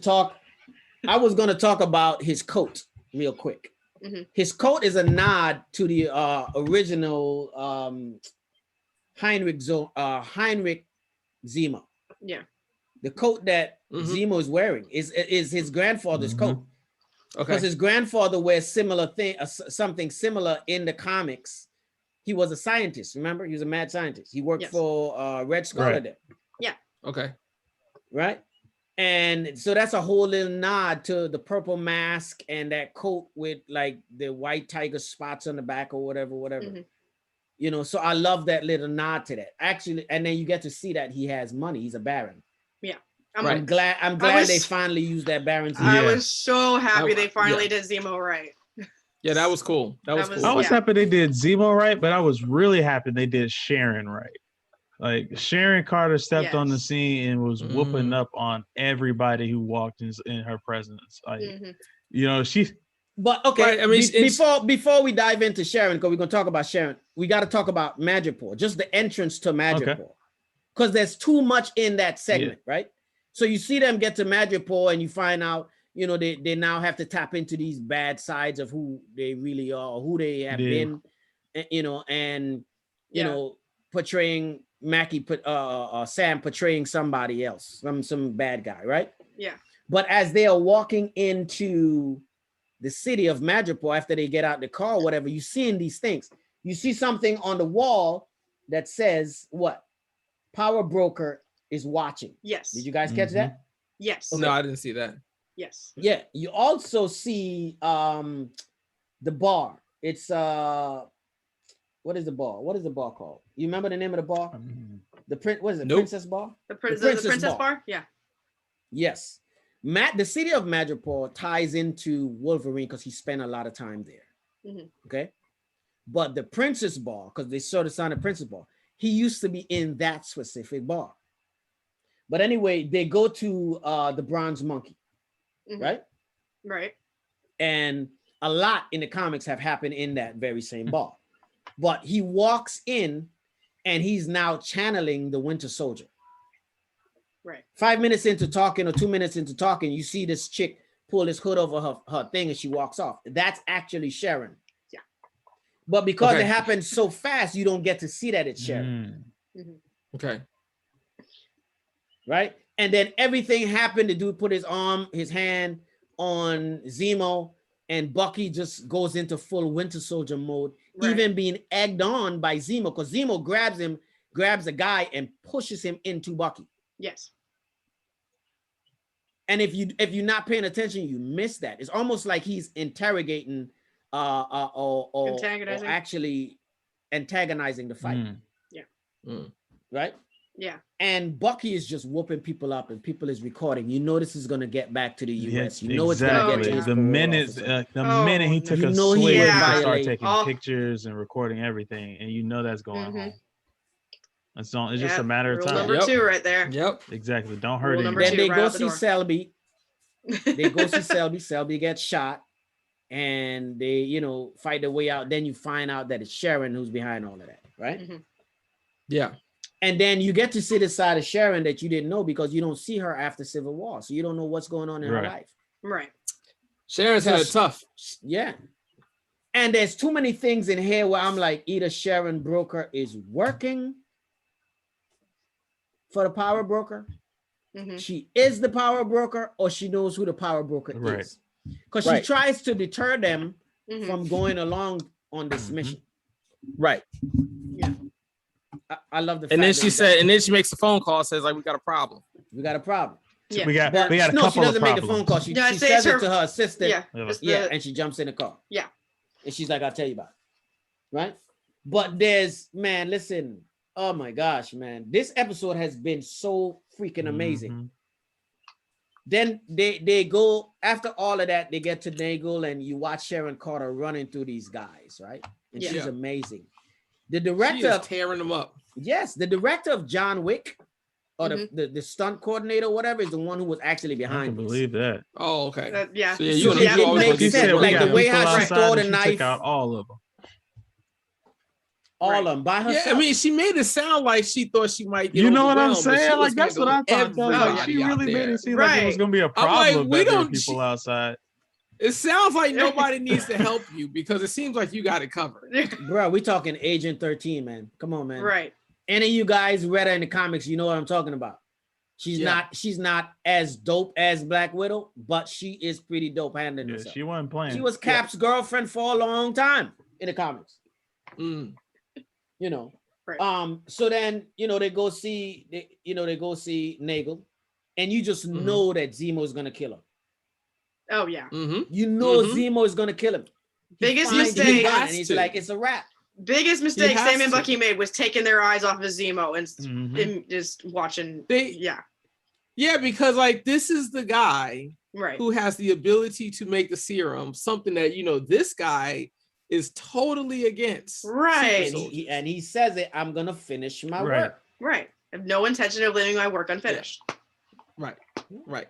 E: talk about his coat real quick. His coat is a nod to the original Heinrich Zemo.
G: Yeah.
E: The coat that
C: Mhm.
E: Zemo is wearing is his grandfather's coat.
C: Okay.
E: Because his grandfather wears something similar in the comics. He was a scientist. Remember, he was a mad scientist. He worked
G: Yes.
E: for Red Skull.
F: Right.
E: There,
C: Okay.
E: right? And so that's a whole little nod to the purple mask and that coat with like the white tiger spots on the back or whatever.
G: Mhm.
E: You know, so I love that little nod to that. Actually, and then you get to see that he has money. He's a baron.
G: I'm,
C: Right.
E: I'm glad
G: was-
E: they finally used that baron.
G: I
F: Yeah.
G: was so happy they finally
C: yeah.
G: did Zemo right.
C: Yeah, that was cool. That was cool.
F: I was
G: Yeah.
F: happy they did Zemo right, but I was really happy they did Sharon right. Like Sharon Carter stepped on the
G: Yes.
F: scene and was whooping
C: Mhm.
F: up on everybody who walked in her presence. Like,
G: Mhm.
F: you know, she.
E: But okay,
C: Right, I mean, it's-
E: before we dive into Sharon, because we're gonna talk about Sharon, we got to talk about Madripoor, just the entrance to Madripoor, because there's too much in that segment, right? So you see them get to Madripoor, and you find out, you know, they now have to tap into these bad sides of who they really are, who they have been, you know, and you know, portraying Sam portraying somebody else, some bad guy, right?
G: Yeah.
E: But as they are walking into the city of Madripoor, after they get out the car or whatever, you seeing these things. You see something on the wall that says what? Power Broker is watching.
G: Yes.
E: Did you guys catch that?
G: Yes.
C: No, I didn't see that.
G: Yes.
E: Yeah. You also see the bar. It's what is the bar? What is the bar called? You remember the name of the bar? What is it?
C: Nope.
E: Princess Bar?
G: The Princess Bar? Yeah.
E: Yes. The city of Madripoor ties into Wolverine because he spent a lot of time there.
G: Mhm.
E: Okay. But the Princess Bar, because they sort of signed a Princess Bar, he used to be in that specific bar. But anyway, they go to the Bronze Monkey,
G: Mhm.
E: right?
G: Right.
E: And a lot in the comics have happened in that very same bar. But he walks in and he's now channeling the Winter Soldier.
G: Right.
E: 5 minutes into talking or 2 minutes into talking, you see this chick pull this hood over her thing and she walks off. That's actually Sharon.
G: Yeah.
E: But because
C: Okay.
E: it happens so fast, you don't get to see that it's Sharon.
C: Okay.
E: Right? And then everything happened. The dude put his hand on Zemo, and Bucky just goes into full Winter Soldier mode,
G: Right.
E: even being egged on by Zemo, because Zemo grabs a guy and pushes him into Bucky.
G: Yes.
E: And if you're not paying attention, you miss that. It's almost like he's interrogating or actually antagonizing the fight. Right?
G: Yeah.
E: And Bucky is just whooping people up, and people is recording. You know this is gonna get back to the US. You know it's gonna get to his
F: the
E: parole
F: minute
E: officer.
F: he took
E: You
F: a
E: know he
F: swig,
E: would
F: he started
E: violate.
F: taking pictures and recording everything, and you know that's going on. It's just a matter of
G: Rule
F: time.
G: number 2 right there.
C: Yep.
F: Exactly. Don't hurt
G: Rule
F: him.
G: number
E: Then
G: 2
E: they
G: right
E: go
G: out the
E: see
G: door.
E: Selby. They go see Selby. Selby gets shot, and they, you know, fight their way out. Then you find out that it's Sharon who's behind all of that, right?
G: Mhm.
C: Yeah.
E: And then you get to see the side of Sharon that you didn't know because you don't see her after Civil War, so you don't know what's going on in her life.
G: Right.
C: Sharon's had it tough.
E: Yeah. And there's too many things in here where I'm like, either Sharon Broker is working for the Power Broker.
G: Mhm.
E: She is the Power Broker, or she knows who the Power Broker is. Because she tries to deter them
G: Mhm.
E: from going along on this mission.
C: Right.
E: Yeah. I love the fact
C: And then
E: that
C: she
E: we
C: said,
E: got-
C: and then she makes a phone call, says like, we got a problem.
E: we got a problem.
G: Yeah.
F: We got
E: But
F: a
E: no, she
F: couple of
E: doesn't make the
F: problems.
E: phone call. She
G: Yeah, it's
E: says it
G: her-
E: to her assistant.
G: Yeah. It's the-
E: And she jumps in the car.
G: Yeah.
E: And she's like, I'll tell you about it. Right? But there's, man, listen. Oh my gosh, man. This episode has been so freaking amazing. Then they go, after all of that, they get to Nagel, and you watch Sharon Carter running through these guys, right? And
G: Yeah.
E: she's amazing. The
C: She
E: director
C: is
E: of,
C: tearing them up.
E: yes, the director of John Wick, or the stunt coordinator, or whatever, is the one who was actually
F: I
E: behind
F: can
E: this.
F: believe that.
C: Oh, okay.
G: Yeah.
C: So, yeah,
E: So
C: you
E: it
C: always
E: makes
C: gonna
F: She
C: get
E: sense,
F: said
C: that
F: we
E: like
F: got
E: the
C: one.
E: way
F: people
E: how she
F: outside
E: throw
F: and
E: the
F: she
E: knife.
F: took out all of them.
E: All
G: Right.
E: of them by herself.
C: Yeah, I mean, she made it sound like she thought she might get
F: You know what I'm
C: overwhelmed, but she
F: saying?
C: was
F: Like that's what I
C: handling
F: thought. Though. Like, she
C: everybody out
F: really made
C: there.
F: it seem like it was
G: Right.
F: gonna be a
C: I'm
F: problem
C: like,
F: if
C: we
F: there were
C: don't-
F: people outside.
C: It sounds like nobody needs to help you because it seems like you got it covered.
E: Bro, we talking Agent 13, man. Come on, man.
G: Right.
E: Any of you guys read it in the comics, you know what I'm talking about. She's not as dope as Black Widow, but she is pretty dope handling herself.
F: She wasn't playing.
E: She was Cap's girlfriend for a long time in the comics.
C: Mm.
E: You know.
G: Right.
E: So then, they go see Nagel, and you just know that Zemo is gonna kill him.
G: Oh yeah.
C: Mm-hmm.
E: Zemo is gonna kill him.
G: Biggest
E: finds
G: mistake.
E: the gun, and he's like, it's a wrap.
G: Biggest mistake
C: has
G: Sam and
C: to.
G: Bucky made was taking their eyes off of Zemo and just watching.
C: Yeah, because like this is the guy
G: Right.
C: who has the ability to make the serum, something that this guy is totally against.
G: Right.
E: And he says it, I'm gonna finish my work.
G: Right. I have no intention of leaving my work unfinished.
C: Right. And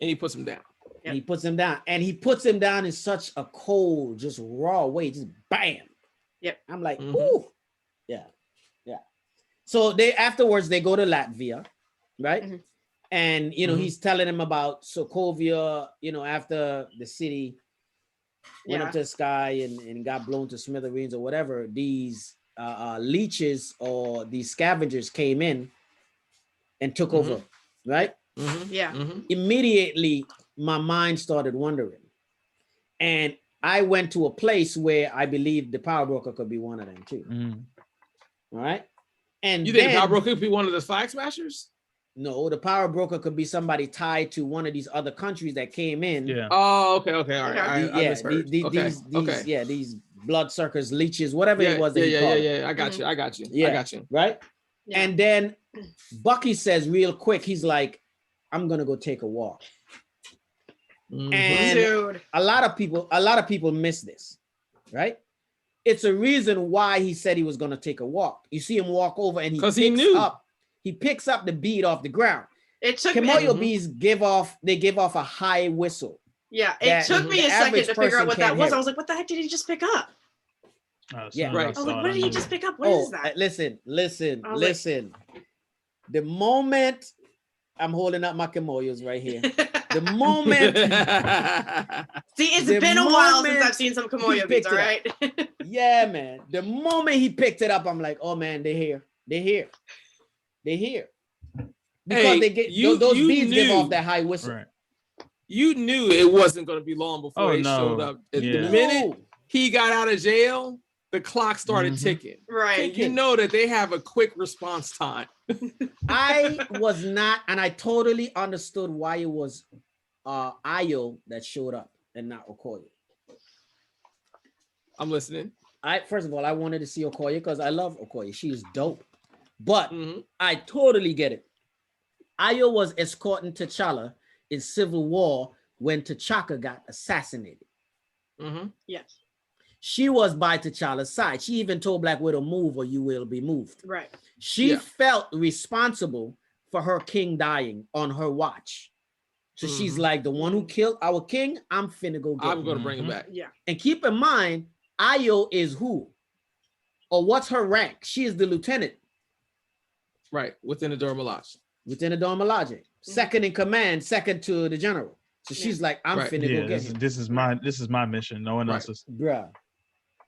C: he puts him down.
E: And he puts him down. And he puts him down in such a cold, just raw way, just bam.
G: Yep.
E: I'm like, ooh. Yeah. So afterwards they go to Latvia, right?
G: Mm-hmm.
E: And he's telling him about Sokovia, after the city went up to the sky and got blown to smithereens or whatever, these leeches or these scavengers came in and took over, right?
G: Yeah.
E: Immediately my mind started wandering, and I went to a place where I believed the power broker could be one of them too. All right. And
C: you think the power broker could be one of the flag smashers?
E: No, the power broker could be somebody tied to one of these other countries that came in.
F: Yeah.
C: Oh, okay. All right.
E: These blood suckers, leeches, whatever it was.
C: Yeah. I got you.
E: Yeah.
C: I got you.
E: Right.
G: Yeah.
E: And then Bucky says real quick, he's like, I'm gonna go take a walk. And
G: Dude.
E: a lot of people miss this, right? It's a reason why he said he was gonna take a walk. You see him walk over and he picks up the bead off the ground.
G: It took
E: Kimoyo bees give off a high whistle.
G: Yeah, it took me a second to figure out what that was. I was like, what the heck did he just pick up?
E: Yeah,
C: right.
G: I was like, what did he just pick up? What is that?
E: Listen. The moment I'm holding up my Kimoyos right here. The moment
G: See, it's been a while since I've seen some Kimoyo beads, all right?
E: Yeah, man. The moment he picked it up, I'm like, oh man, they're here. Because they get those beads give off that high whistle.
F: Right.
C: You knew it wasn't going to be long before he showed up. The minute he got out of jail, the clock started ticking.
G: Right.
C: You know that they have a quick response time.
E: I was not, and I totally understood why it was Ayo that showed up and not Okoye.
C: I'm listening.
E: First of all, I wanted to see Okoye because I love Okoye. She's dope. But I totally get it. Ayo was escorting T'Challa in Civil War when T'Chaka got assassinated.
G: Yes.
E: She was by T'Challa's side. She even told Black Widow, move or you will be moved.
G: Right.
E: She felt responsible for her king dying on her watch. So she's like, the one who killed our king, I'm finna go get him.
C: I'm going to bring him back.
G: Yeah.
E: And keep in mind, Ayo is who? Or what's her rank? She is the lieutenant.
C: Right. Within the Dora Milaje.
E: Within the Dora Milaje. Second in command, second to the general. So she's like, I'm finna go get him.
F: This is my mission. No one else's.
E: Bruh.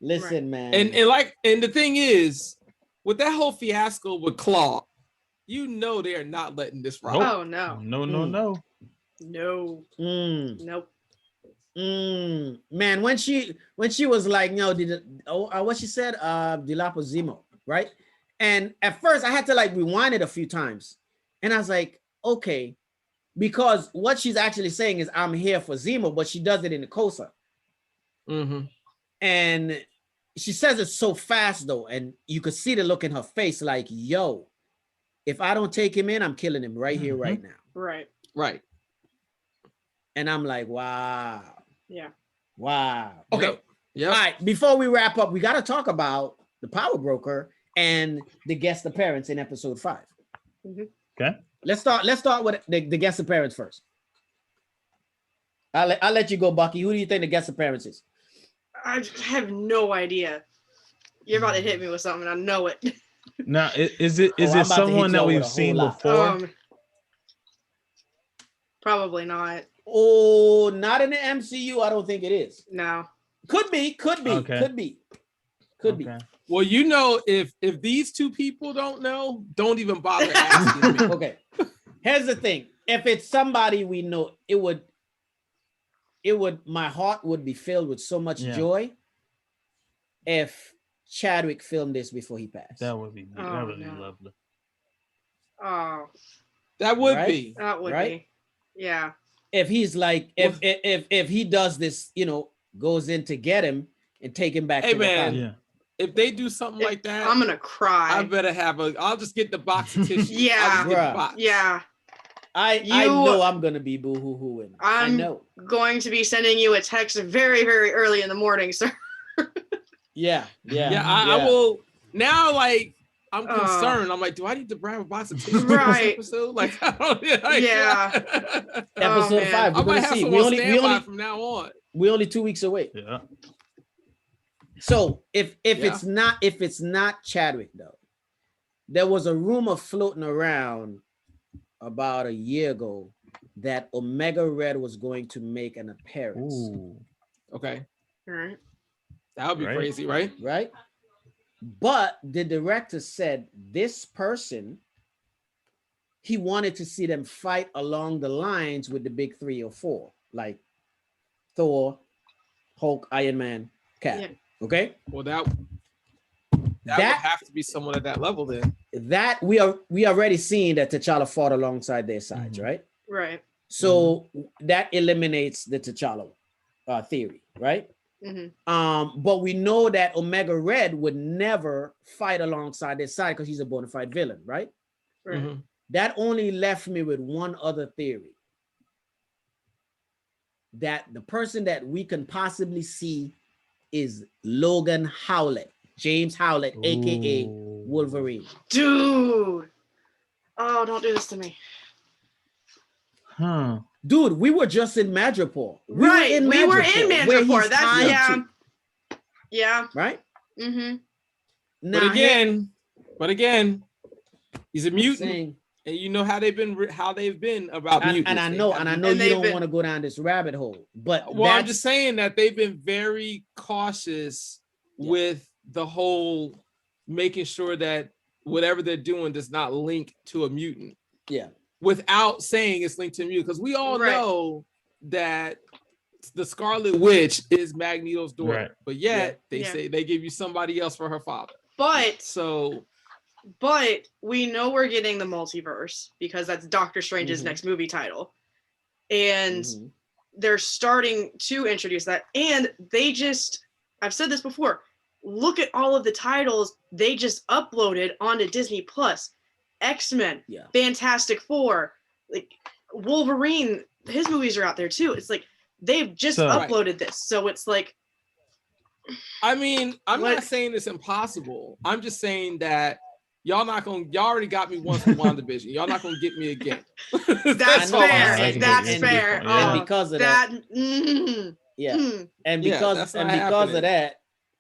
E: Listen, man.
C: And the thing is, with that whole fiasco with Claw, you know they are not letting this ride.
G: Oh no.
F: No.
G: Nope.
E: Man, when she was like, what she said, Tchallabp Zemo, right? And at first I had to like rewind it a few times. And I was like, okay, because what she's actually saying is I'm here for Zemo, but she does it in the Kosa. And she says it so fast though, and you could see the look in her face like, yo, if I don't take him in, I'm killing him right here, right now.
C: Right.
E: And I'm like, wow.
G: Yeah.
E: Wow.
C: Okay. Yeah.
E: All right. Before we wrap up, we got to talk about the power broker and the guest appearance in episode 5.
F: Okay.
E: Let's start with the guest appearance first. I'll let you go, Bucky. Who do you think the guest appearance is?
G: I have no idea. You're about to hit me with something. I know it.
F: Now, is it someone that we've seen before?
G: Probably not.
E: Oh, not in the MCU. I don't think it is.
G: No.
E: Could be.
F: Okay.
E: Could be.
C: Well, if these two people don't know, don't even bother asking me.
E: Okay. Here's the thing. If it's somebody we know, my heart would be filled with so much joy if Chadwick filmed this before he passed.
F: That would be
G: Oh,
F: be
G: no.
F: lovely.
G: Oh,
C: That would
E: Right?
C: be.
G: that would
E: Right?
G: be. Yeah.
E: If he's like, if he does this, goes in to get him and take him back
C: Hey,
E: to
C: man.
E: Wakanda.
F: Yeah.
C: If they do something like that,
G: I'm gonna cry.
C: I better I'll just get the box of tissue.
G: Yeah.
C: I'll just get
E: Bruh.
C: the box.
G: Yeah.
E: I
G: You-
E: know I'm gonna be boo-hoo-hooing. I
G: I'm-
E: know.
G: Going to be sending you a text very, very early in the morning, sir.
E: Yeah.
C: Yeah, I will now. Like, I'm
G: Oh.
C: concerned. I'm like, do I need to grab a box of tissue for
G: Right.
C: this episode? Like, I don't, like,
G: Yeah.
E: Episode
G: man.
E: 5.
C: I
E: We're
C: might
E: gonna
C: have
E: see.
C: someone standby from now on.
E: We're only 2 weeks away.
F: Yeah.
E: So if it's not Chadwick though, there was a rumor floating around about a year ago that Omega Red was going to make an appearance.
F: Ooh.
C: Okay,
G: All right.
C: that would be
F: Right.
C: crazy, right?
E: Right? But the director said this person, he wanted to see them fight along the lines with the big 3 or 4, like Thor, Hulk, Iron Man, Cap.
G: Yeah.
E: Okay?
C: Well, that would have to be someone at that level then.
E: That we already seen that T'Challa fought alongside their sides, right?
G: Right.
E: So that eliminates the T'Challa theory, right?
G: Mm-hmm.
E: But we know that Omega Red would never fight alongside their side because he's a bona fide villain, right?
G: Right.
C: Mhm.
E: That only left me with one other theory. That the person that we can possibly see is Logan Howlett, James Howlett, aka
F: Ooh.
E: Wolverine.
G: Dude. Oh, don't do this to me.
F: Huh.
E: Dude, we were just in Madripoor.
G: We were in
E: where
G: Madripoor.
E: he's
G: That's
E: tied to,
G: Yeah.
E: right?
G: Mm-hmm.
E: Now,
C: But again, he's a mutant,
E: saying,
C: and you know how they've been about mutants.
E: and I
C: They
E: know,
C: have
E: and I know
G: And
E: you
G: they've
E: don't
G: been-
E: want to go down this rabbit hole, but
C: Well, I'm
E: that's-
C: just saying that they've been very cautious with the whole making sure that whatever they're doing does not link to a mutant.
E: Yeah.
C: Without saying it's linked to a mutant, because we all
G: Right.
C: know that the Scarlet Witch is Magneto's daughter,
F: Right.
C: but yet they
G: Yeah.
C: say they give you somebody else for her father.
G: But
C: So
G: we know we're getting the multiverse because that's Doctor Strange's
E: Mhm.
G: next movie title. And
E: Mhm.
G: they're starting to introduce that. And I've said this before, look at all of the titles they just uploaded onto Disney Plus. X-Men,
E: Yeah.
G: Fantastic Four, like Wolverine, his movies are out there too. It's like they've just
F: So-
G: uploaded this. So it's like,
C: I mean, I'm
G: What-
C: not saying it's impossible. I'm just saying that y'all already got me once with WandaVision. Y'all not gonna get me again.
G: that's
C: all I'm
G: fair.
C: saying.
G: That's
E: And
G: fair.
F: Yeah.
E: And because of that,
G: Yeah.
E: and
C: Yeah,
E: because
C: that's
E: and
C: not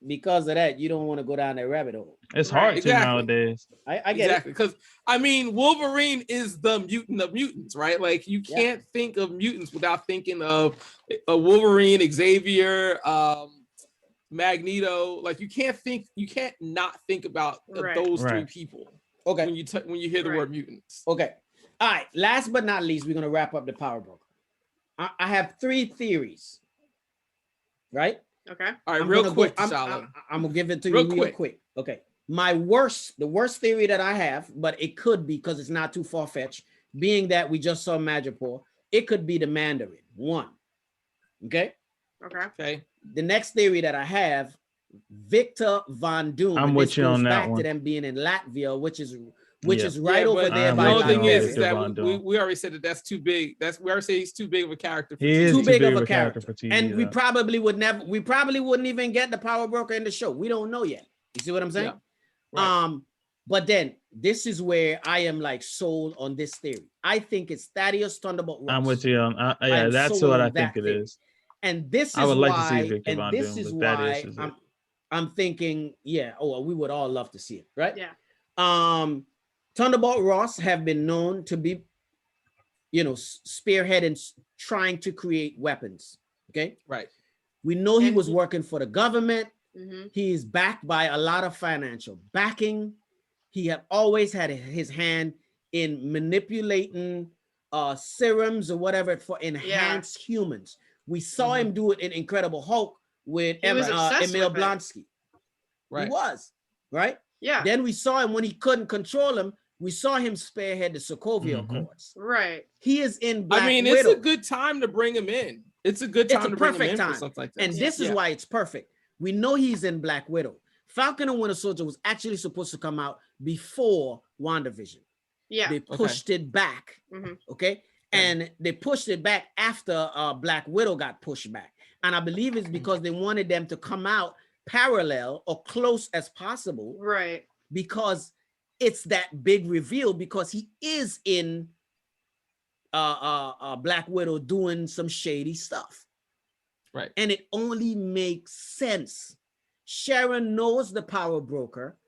E: because of that, you don't want to go down that rabbit hole.
F: It's
G: Right.
F: hard to
C: Exactly.
F: nowadays.
E: I get
C: Exactly, because I mean, Wolverine is the mutant of mutants, right? Like you
E: Yeah.
C: can't think of mutants without thinking of a Wolverine, Xavier, Magneto. Like you can't not think about
G: Right.
C: those three
F: Right.
C: people
E: it. Okay.
C: when you hear the
G: Right.
C: word mutants.
E: Okay. All right. Last but not least, we're gonna wrap up the Power Broker. I have 3 theories. Right?
G: Okay.
C: All right,
E: I'm
C: real
E: gonna
C: quick,
E: go,
C: T'Challa.
E: I'm gonna give it to
C: Real
E: you real
C: quick.
E: quick. Okay. The worst theory that I have, but it could be because it's not too far-fetched, being that we just saw Madripoor, it could be the Mandarin. 1. Okay.
G: Okay.
C: Okay.
E: The next theory that I have, Victor Von Doom.
F: I'm
E: and
F: with
E: this
F: you
E: goes
F: on that
E: back
F: one.
E: to them being in Latvia, which is
F: Yeah.
E: right over
C: but
E: there
F: I'm
C: the
E: by
F: with
C: only
F: you
C: thing
F: on
C: is
F: Victor
C: that
F: Von Doom.
C: we already said that's too big. We already say he's too big of a character. For
F: He is
E: Too big of a
F: character
E: character.
F: for TV.
E: And we
F: though.
E: probably wouldn't even get the Power Broker in the show. We don't know yet. You see what I'm saying?
C: Yeah. Right.
E: But then this is where I am like sold on this theory. I think it's Thaddeus Thunderbolt Ross.
F: I'm with you on.
E: I
F: Yeah,
E: am
F: that's
E: sold
F: what
E: on
F: I think
E: that
F: it
E: theory.
F: is.
E: And this is
F: I would like to
E: why,
F: see Victor Von
E: this
F: Doom,
E: is
F: but
E: why
F: Thaddeus is it.
E: I'm thinking, yeah, we would all love to see it, right?
G: Yeah.
E: Thunderbolt Ross have been known to be, spearheading, trying to create weapons. Okay.
C: Right.
E: We know he
G: And
E: was
G: he-
E: working for the government.
G: Mm-hmm.
E: He is backed by a lot of financial backing. He had always had his hand in manipulating serums or whatever for enhanced humans. We saw him do it in Incredible Hulk with Emil Blonsky.
C: Right.
E: He was, right?
G: Yeah.
E: Then we saw him when he couldn't control him. We saw him spearhead the Sokovia Accords.
G: Right.
E: He is in Black Widow.
C: It's a good time to bring him in. It's a good time to bring him in for something like that.
E: And this is why it's perfect. We know he's in Black Widow. Falcon and Winter Soldier was actually supposed to come out before WandaVision.
G: Yeah.
E: They pushed it back. Okay. And they pushed it back after Black Widow got pushed back. And I believe it's because they wanted them to come out parallel or close as possible.
G: Right.
E: Because it's that big reveal, because he is in Black Widow doing some shady stuff.
C: Right.
E: And it only makes sense. Sharon knows the power broker.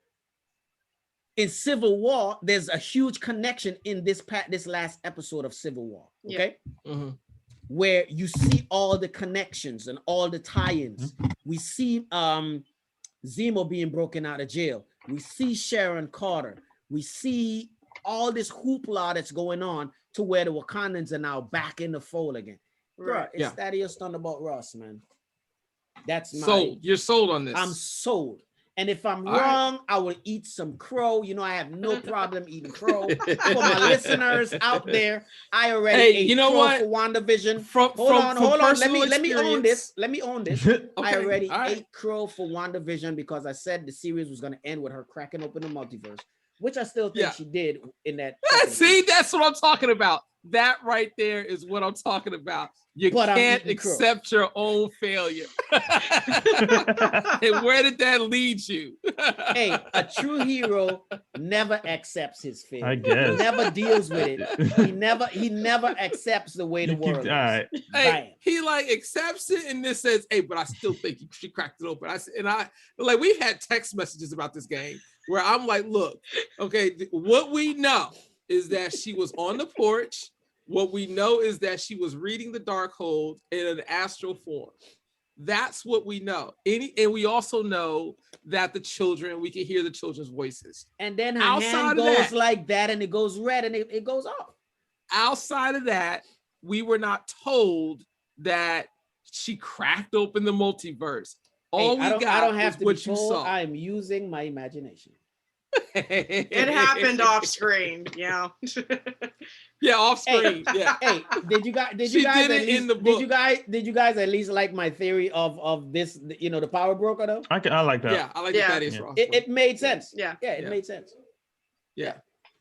E: In Civil War, there's a huge connection in this last episode of Civil War, okay? Where you see all the connections and all the tie-ins. We see Zemo being broken out of jail. We see Sharon Carter. We see all this hoopla that's going on to where the Wakandans are now back in the fold again. Right. Bro, it's Thaddeus Thunderbolt Ross, man. That's my
C: sold. You're sold on this.
E: I'm sold. And if I'm wrong, I will eat some crow. You know, I have no problem eating crow. For my listeners out there, I already ate crow for WandaVision. Hold on. Let me own this. I already ate crow for WandaVision because I said the series was going to end with her cracking open the multiverse, which I still think she did in that.
C: See, that's what I'm talking about. That right there is what I'm talking about. You can't accept your own failure. And where did that lead you?
E: Hey, a true hero never accepts his failure.
F: I guess.
E: He never deals with it. He never accepts the way the world is.
C: Hey, he like accepts it and then says, "Hey, but I still think she cracked it open." Like we've had text messages about this game where I'm like, "Look, okay, what we know is that she was on the porch. What we know is that she was reading the Darkhold in an astral form. That's what we know. And we also know that we can hear the children's voices.
E: And then her hand goes like that and it goes red and it goes off.
C: Outside of that, we were not told that she cracked open the multiverse. I don't have to be told.
E: I'm using my imagination.
G: It happened off screen, yeah.
C: Yeah, off screen. Yeah.
E: Hey, did you guys at least like my theory of this, the power broker though?
F: I like that.
C: Yeah, I like that is wrong.
E: It made sense.
G: Yeah.
E: It made sense.
C: Yeah.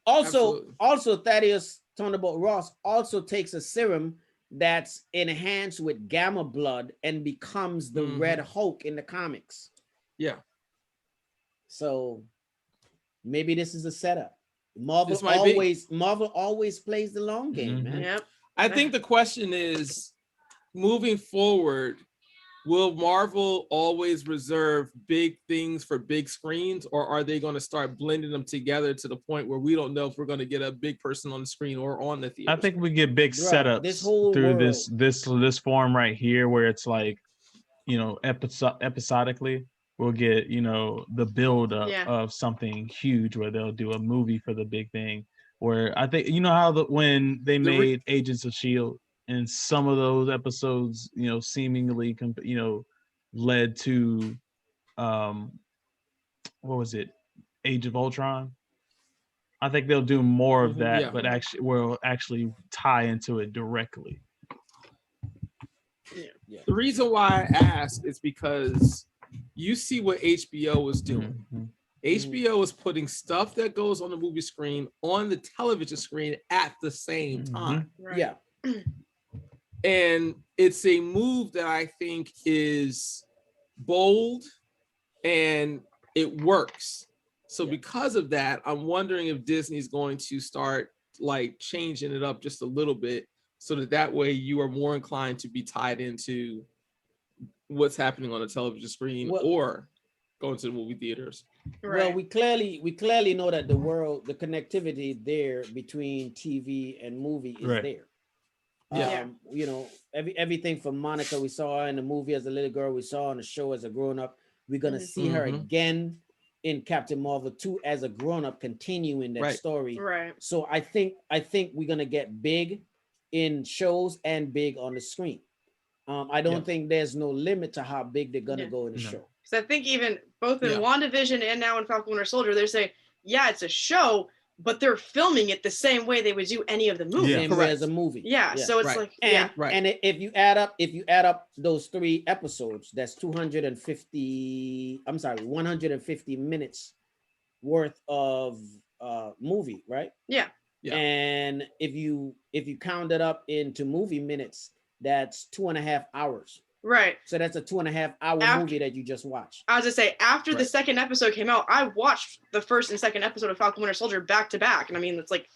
E: Also Thaddeus Thunderbolt Ross also takes a serum that's enhanced with gamma blood and becomes the Red Hulk in the comics.
C: Yeah.
E: So maybe this is a setup. Marvel always plays the long game, man.
G: Yep.
C: I think the question is, moving forward, will Marvel always reserve big things for big screens, or are they going to start blending them together to the point where we don't know if we're going to get a big person on the screen or on the theater?
F: I think we get big setups through this form right here, where it's like, episodically. We'll get, the build up of something huge where they'll do a movie for the big thing. Where I think, how when they made Agents of S.H.I.E.L.D. and some of those episodes, seemingly, led to, what was it? Age of Ultron. I think they'll do more of that, but we'll actually tie into it directly.
C: Yeah. The reason why I ask is because you see what HBO was doing. HBO is putting stuff that goes on the movie screen on the television screen at the same time.
G: Right.
E: Yeah.
C: And it's a move that I think is bold and it works. So because of that, I'm wondering if Disney's going to start like changing it up just a little bit so that way you are more inclined to be tied into what's happening on the television screen or going to the movie theaters.
G: Right.
E: Well, we clearly know that the connectivity there between TV and movie is there.
C: Yeah.
E: Everything from Monica we saw in the movie as a little girl, we saw on the show as a grown up. We're gonna see her again in Captain Marvel 2 as a grown-up, continuing that story.
G: Right.
E: So I think we're gonna get big in shows and big on the screen. I don't think there's no limit to how big they're gonna go in the show.
G: Because I think even both in WandaVision and now in Falcon Winter Soldier, they're saying, yeah, it's a show, but they're filming it the same way they would do any of the movies.
E: Same way as a movie.
G: Yeah. So it's like,
E: and if you add up those 3 episodes, that's 150 minutes worth of movie, right?
G: Yeah.
E: And if you count it up into movie minutes, that's 2.5 hours.
G: Right.
E: So that's a 2.5 hour movie that you just watched.
G: I was gonna say, after the second episode came out, I watched the first and second episode of Falcon Winter Soldier back to back, and I mean, it's like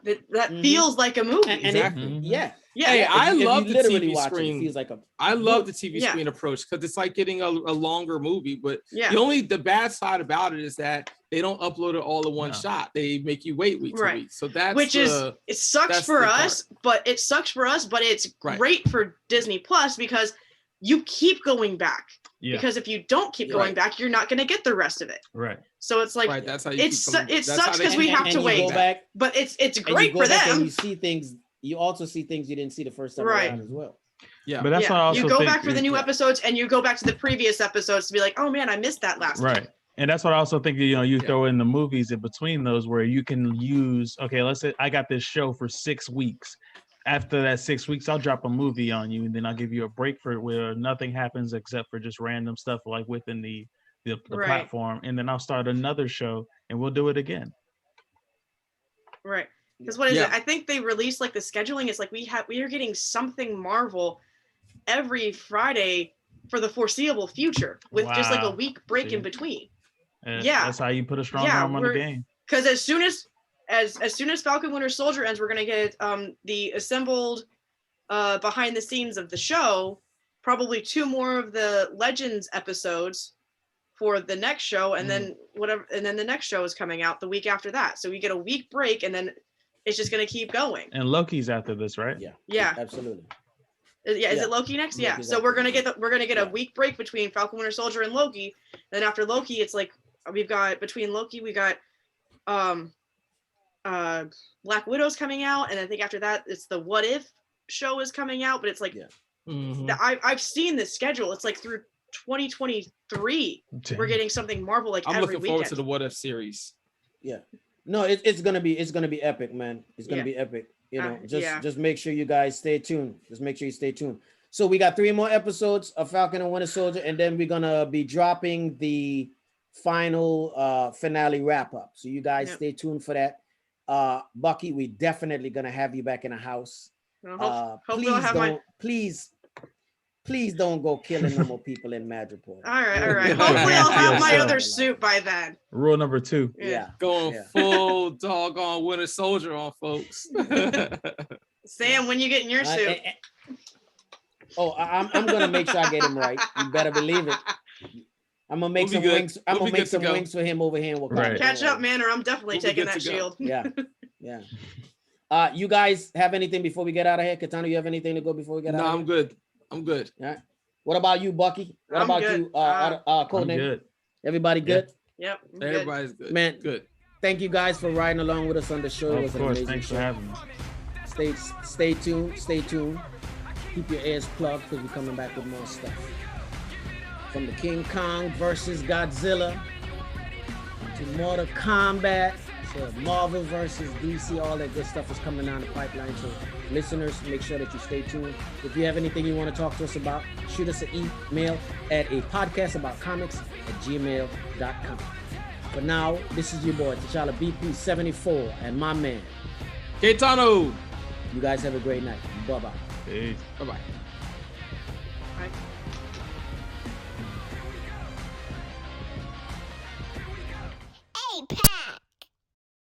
G: that feels like a movie.
C: Exactly.
E: Yeah.
C: Hey, I love the TV
E: watch
C: screen.
E: It feels like
C: I love the TV screen approach because it's like getting a longer movie. But
G: Yeah.
C: the bad side about it is that they don't upload it all in one shot. They make you wait week to week. So that's
G: it sucks for us, but it's great for Disney Plus because you keep going back.
F: Yeah.
G: Because if you don't keep going back, you're not going to get the rest of it.
F: Right.
G: So it's like
C: that's how you
G: it sucks because we have to wait.
E: Back,
G: but it's great for them.
E: And you see things. You also see things you didn't see the first time around as well.
F: Yeah, but that's what I also
G: you go
F: think
G: back for the new episodes and you go back to the previous episodes to be like, oh man, I missed that last
F: right.
G: week.
F: And that's what I also think, you throw in the movies in between those where you can use, okay, let's say I got this show for 6 weeks. After that 6 weeks, I'll drop a movie on you and then I'll give you a break for it where nothing happens except for just random stuff like within the platform. And then I'll start another show and we'll do it again.
G: Right. Because what is it? I think they released like the scheduling. It's like we are getting something Marvel every Friday for the foreseeable future with just like a week break in between.
F: And that's how you put a strong arm on the game.
G: Because as soon as Falcon Winter Soldier ends, we're gonna get the assembled behind the scenes of the show, probably 2 more of the Legends episodes for the next show, and then the next show is coming out the week after that. So we get a week break, and then it's just gonna keep going.
F: And Loki's after this, right?
E: Yeah, absolutely.
G: Is it Loki next?
E: Loki's
G: So we're gonna get a week break between Falcon Winter Soldier and Loki. Then after Loki, it's like we got Black Widow's coming out, and I think after that it's the What If show is coming out. But it's like I've seen this schedule. It's like through 2023 we're getting something Marvel like
C: I'm
G: every
C: looking forward
G: weekend.
C: to the What If series.
E: No, it's gonna be epic, man. It's gonna be epic. Just make sure you guys stay tuned. Just make sure you stay tuned. So we got 3 more episodes of Falcon and Winter Soldier, and then we're gonna be dropping the final finale wrap up. So you guys stay tuned for that. Bucky, we definitely gonna have you back in the house. Please don't go killing no more people in Madripoor.
G: All right. Hopefully I'll have my other suit by then.
F: Rule number 2.
C: Going full doggone Winter Soldier on folks.
G: Sam, when you get in your suit?
E: I'm gonna make sure I get him right. You better believe it. I'm gonna make some wings. I'm gonna make some wings for him over here in Wakanda.
F: Right.
G: Catch up, man, or I'm definitely taking that shield.
E: Yeah. You guys have anything before we get out of here? Kei'Tano, you have anything to go before we get out of here?
C: No, I'm good.
E: Yeah. What about you, Bucky? What about you, Codename?
F: Good.
E: Everybody good?
G: Yep.
C: Everybody's good.
E: Man,
C: good.
E: Thank you guys for riding along with us on the show.
F: Of course, thanks for having me.
E: Stay tuned. Keep your ears plugged because we're coming back with more stuff. From the King Kong versus Godzilla to Mortal Kombat to Marvel versus DC, all that good stuff is coming down the pipeline. So listeners, make sure that you stay tuned. If you have anything you want to talk to us about, shoot us an email at APodcastAboutComics@gmail.com. For now, this is your boy Tchallabpp74 and my man
C: Kei'Tano.
E: You guys have a great night. Bye-bye.
F: Peace.
C: Bye-bye.
G: Bye.
H: A.P.A.C.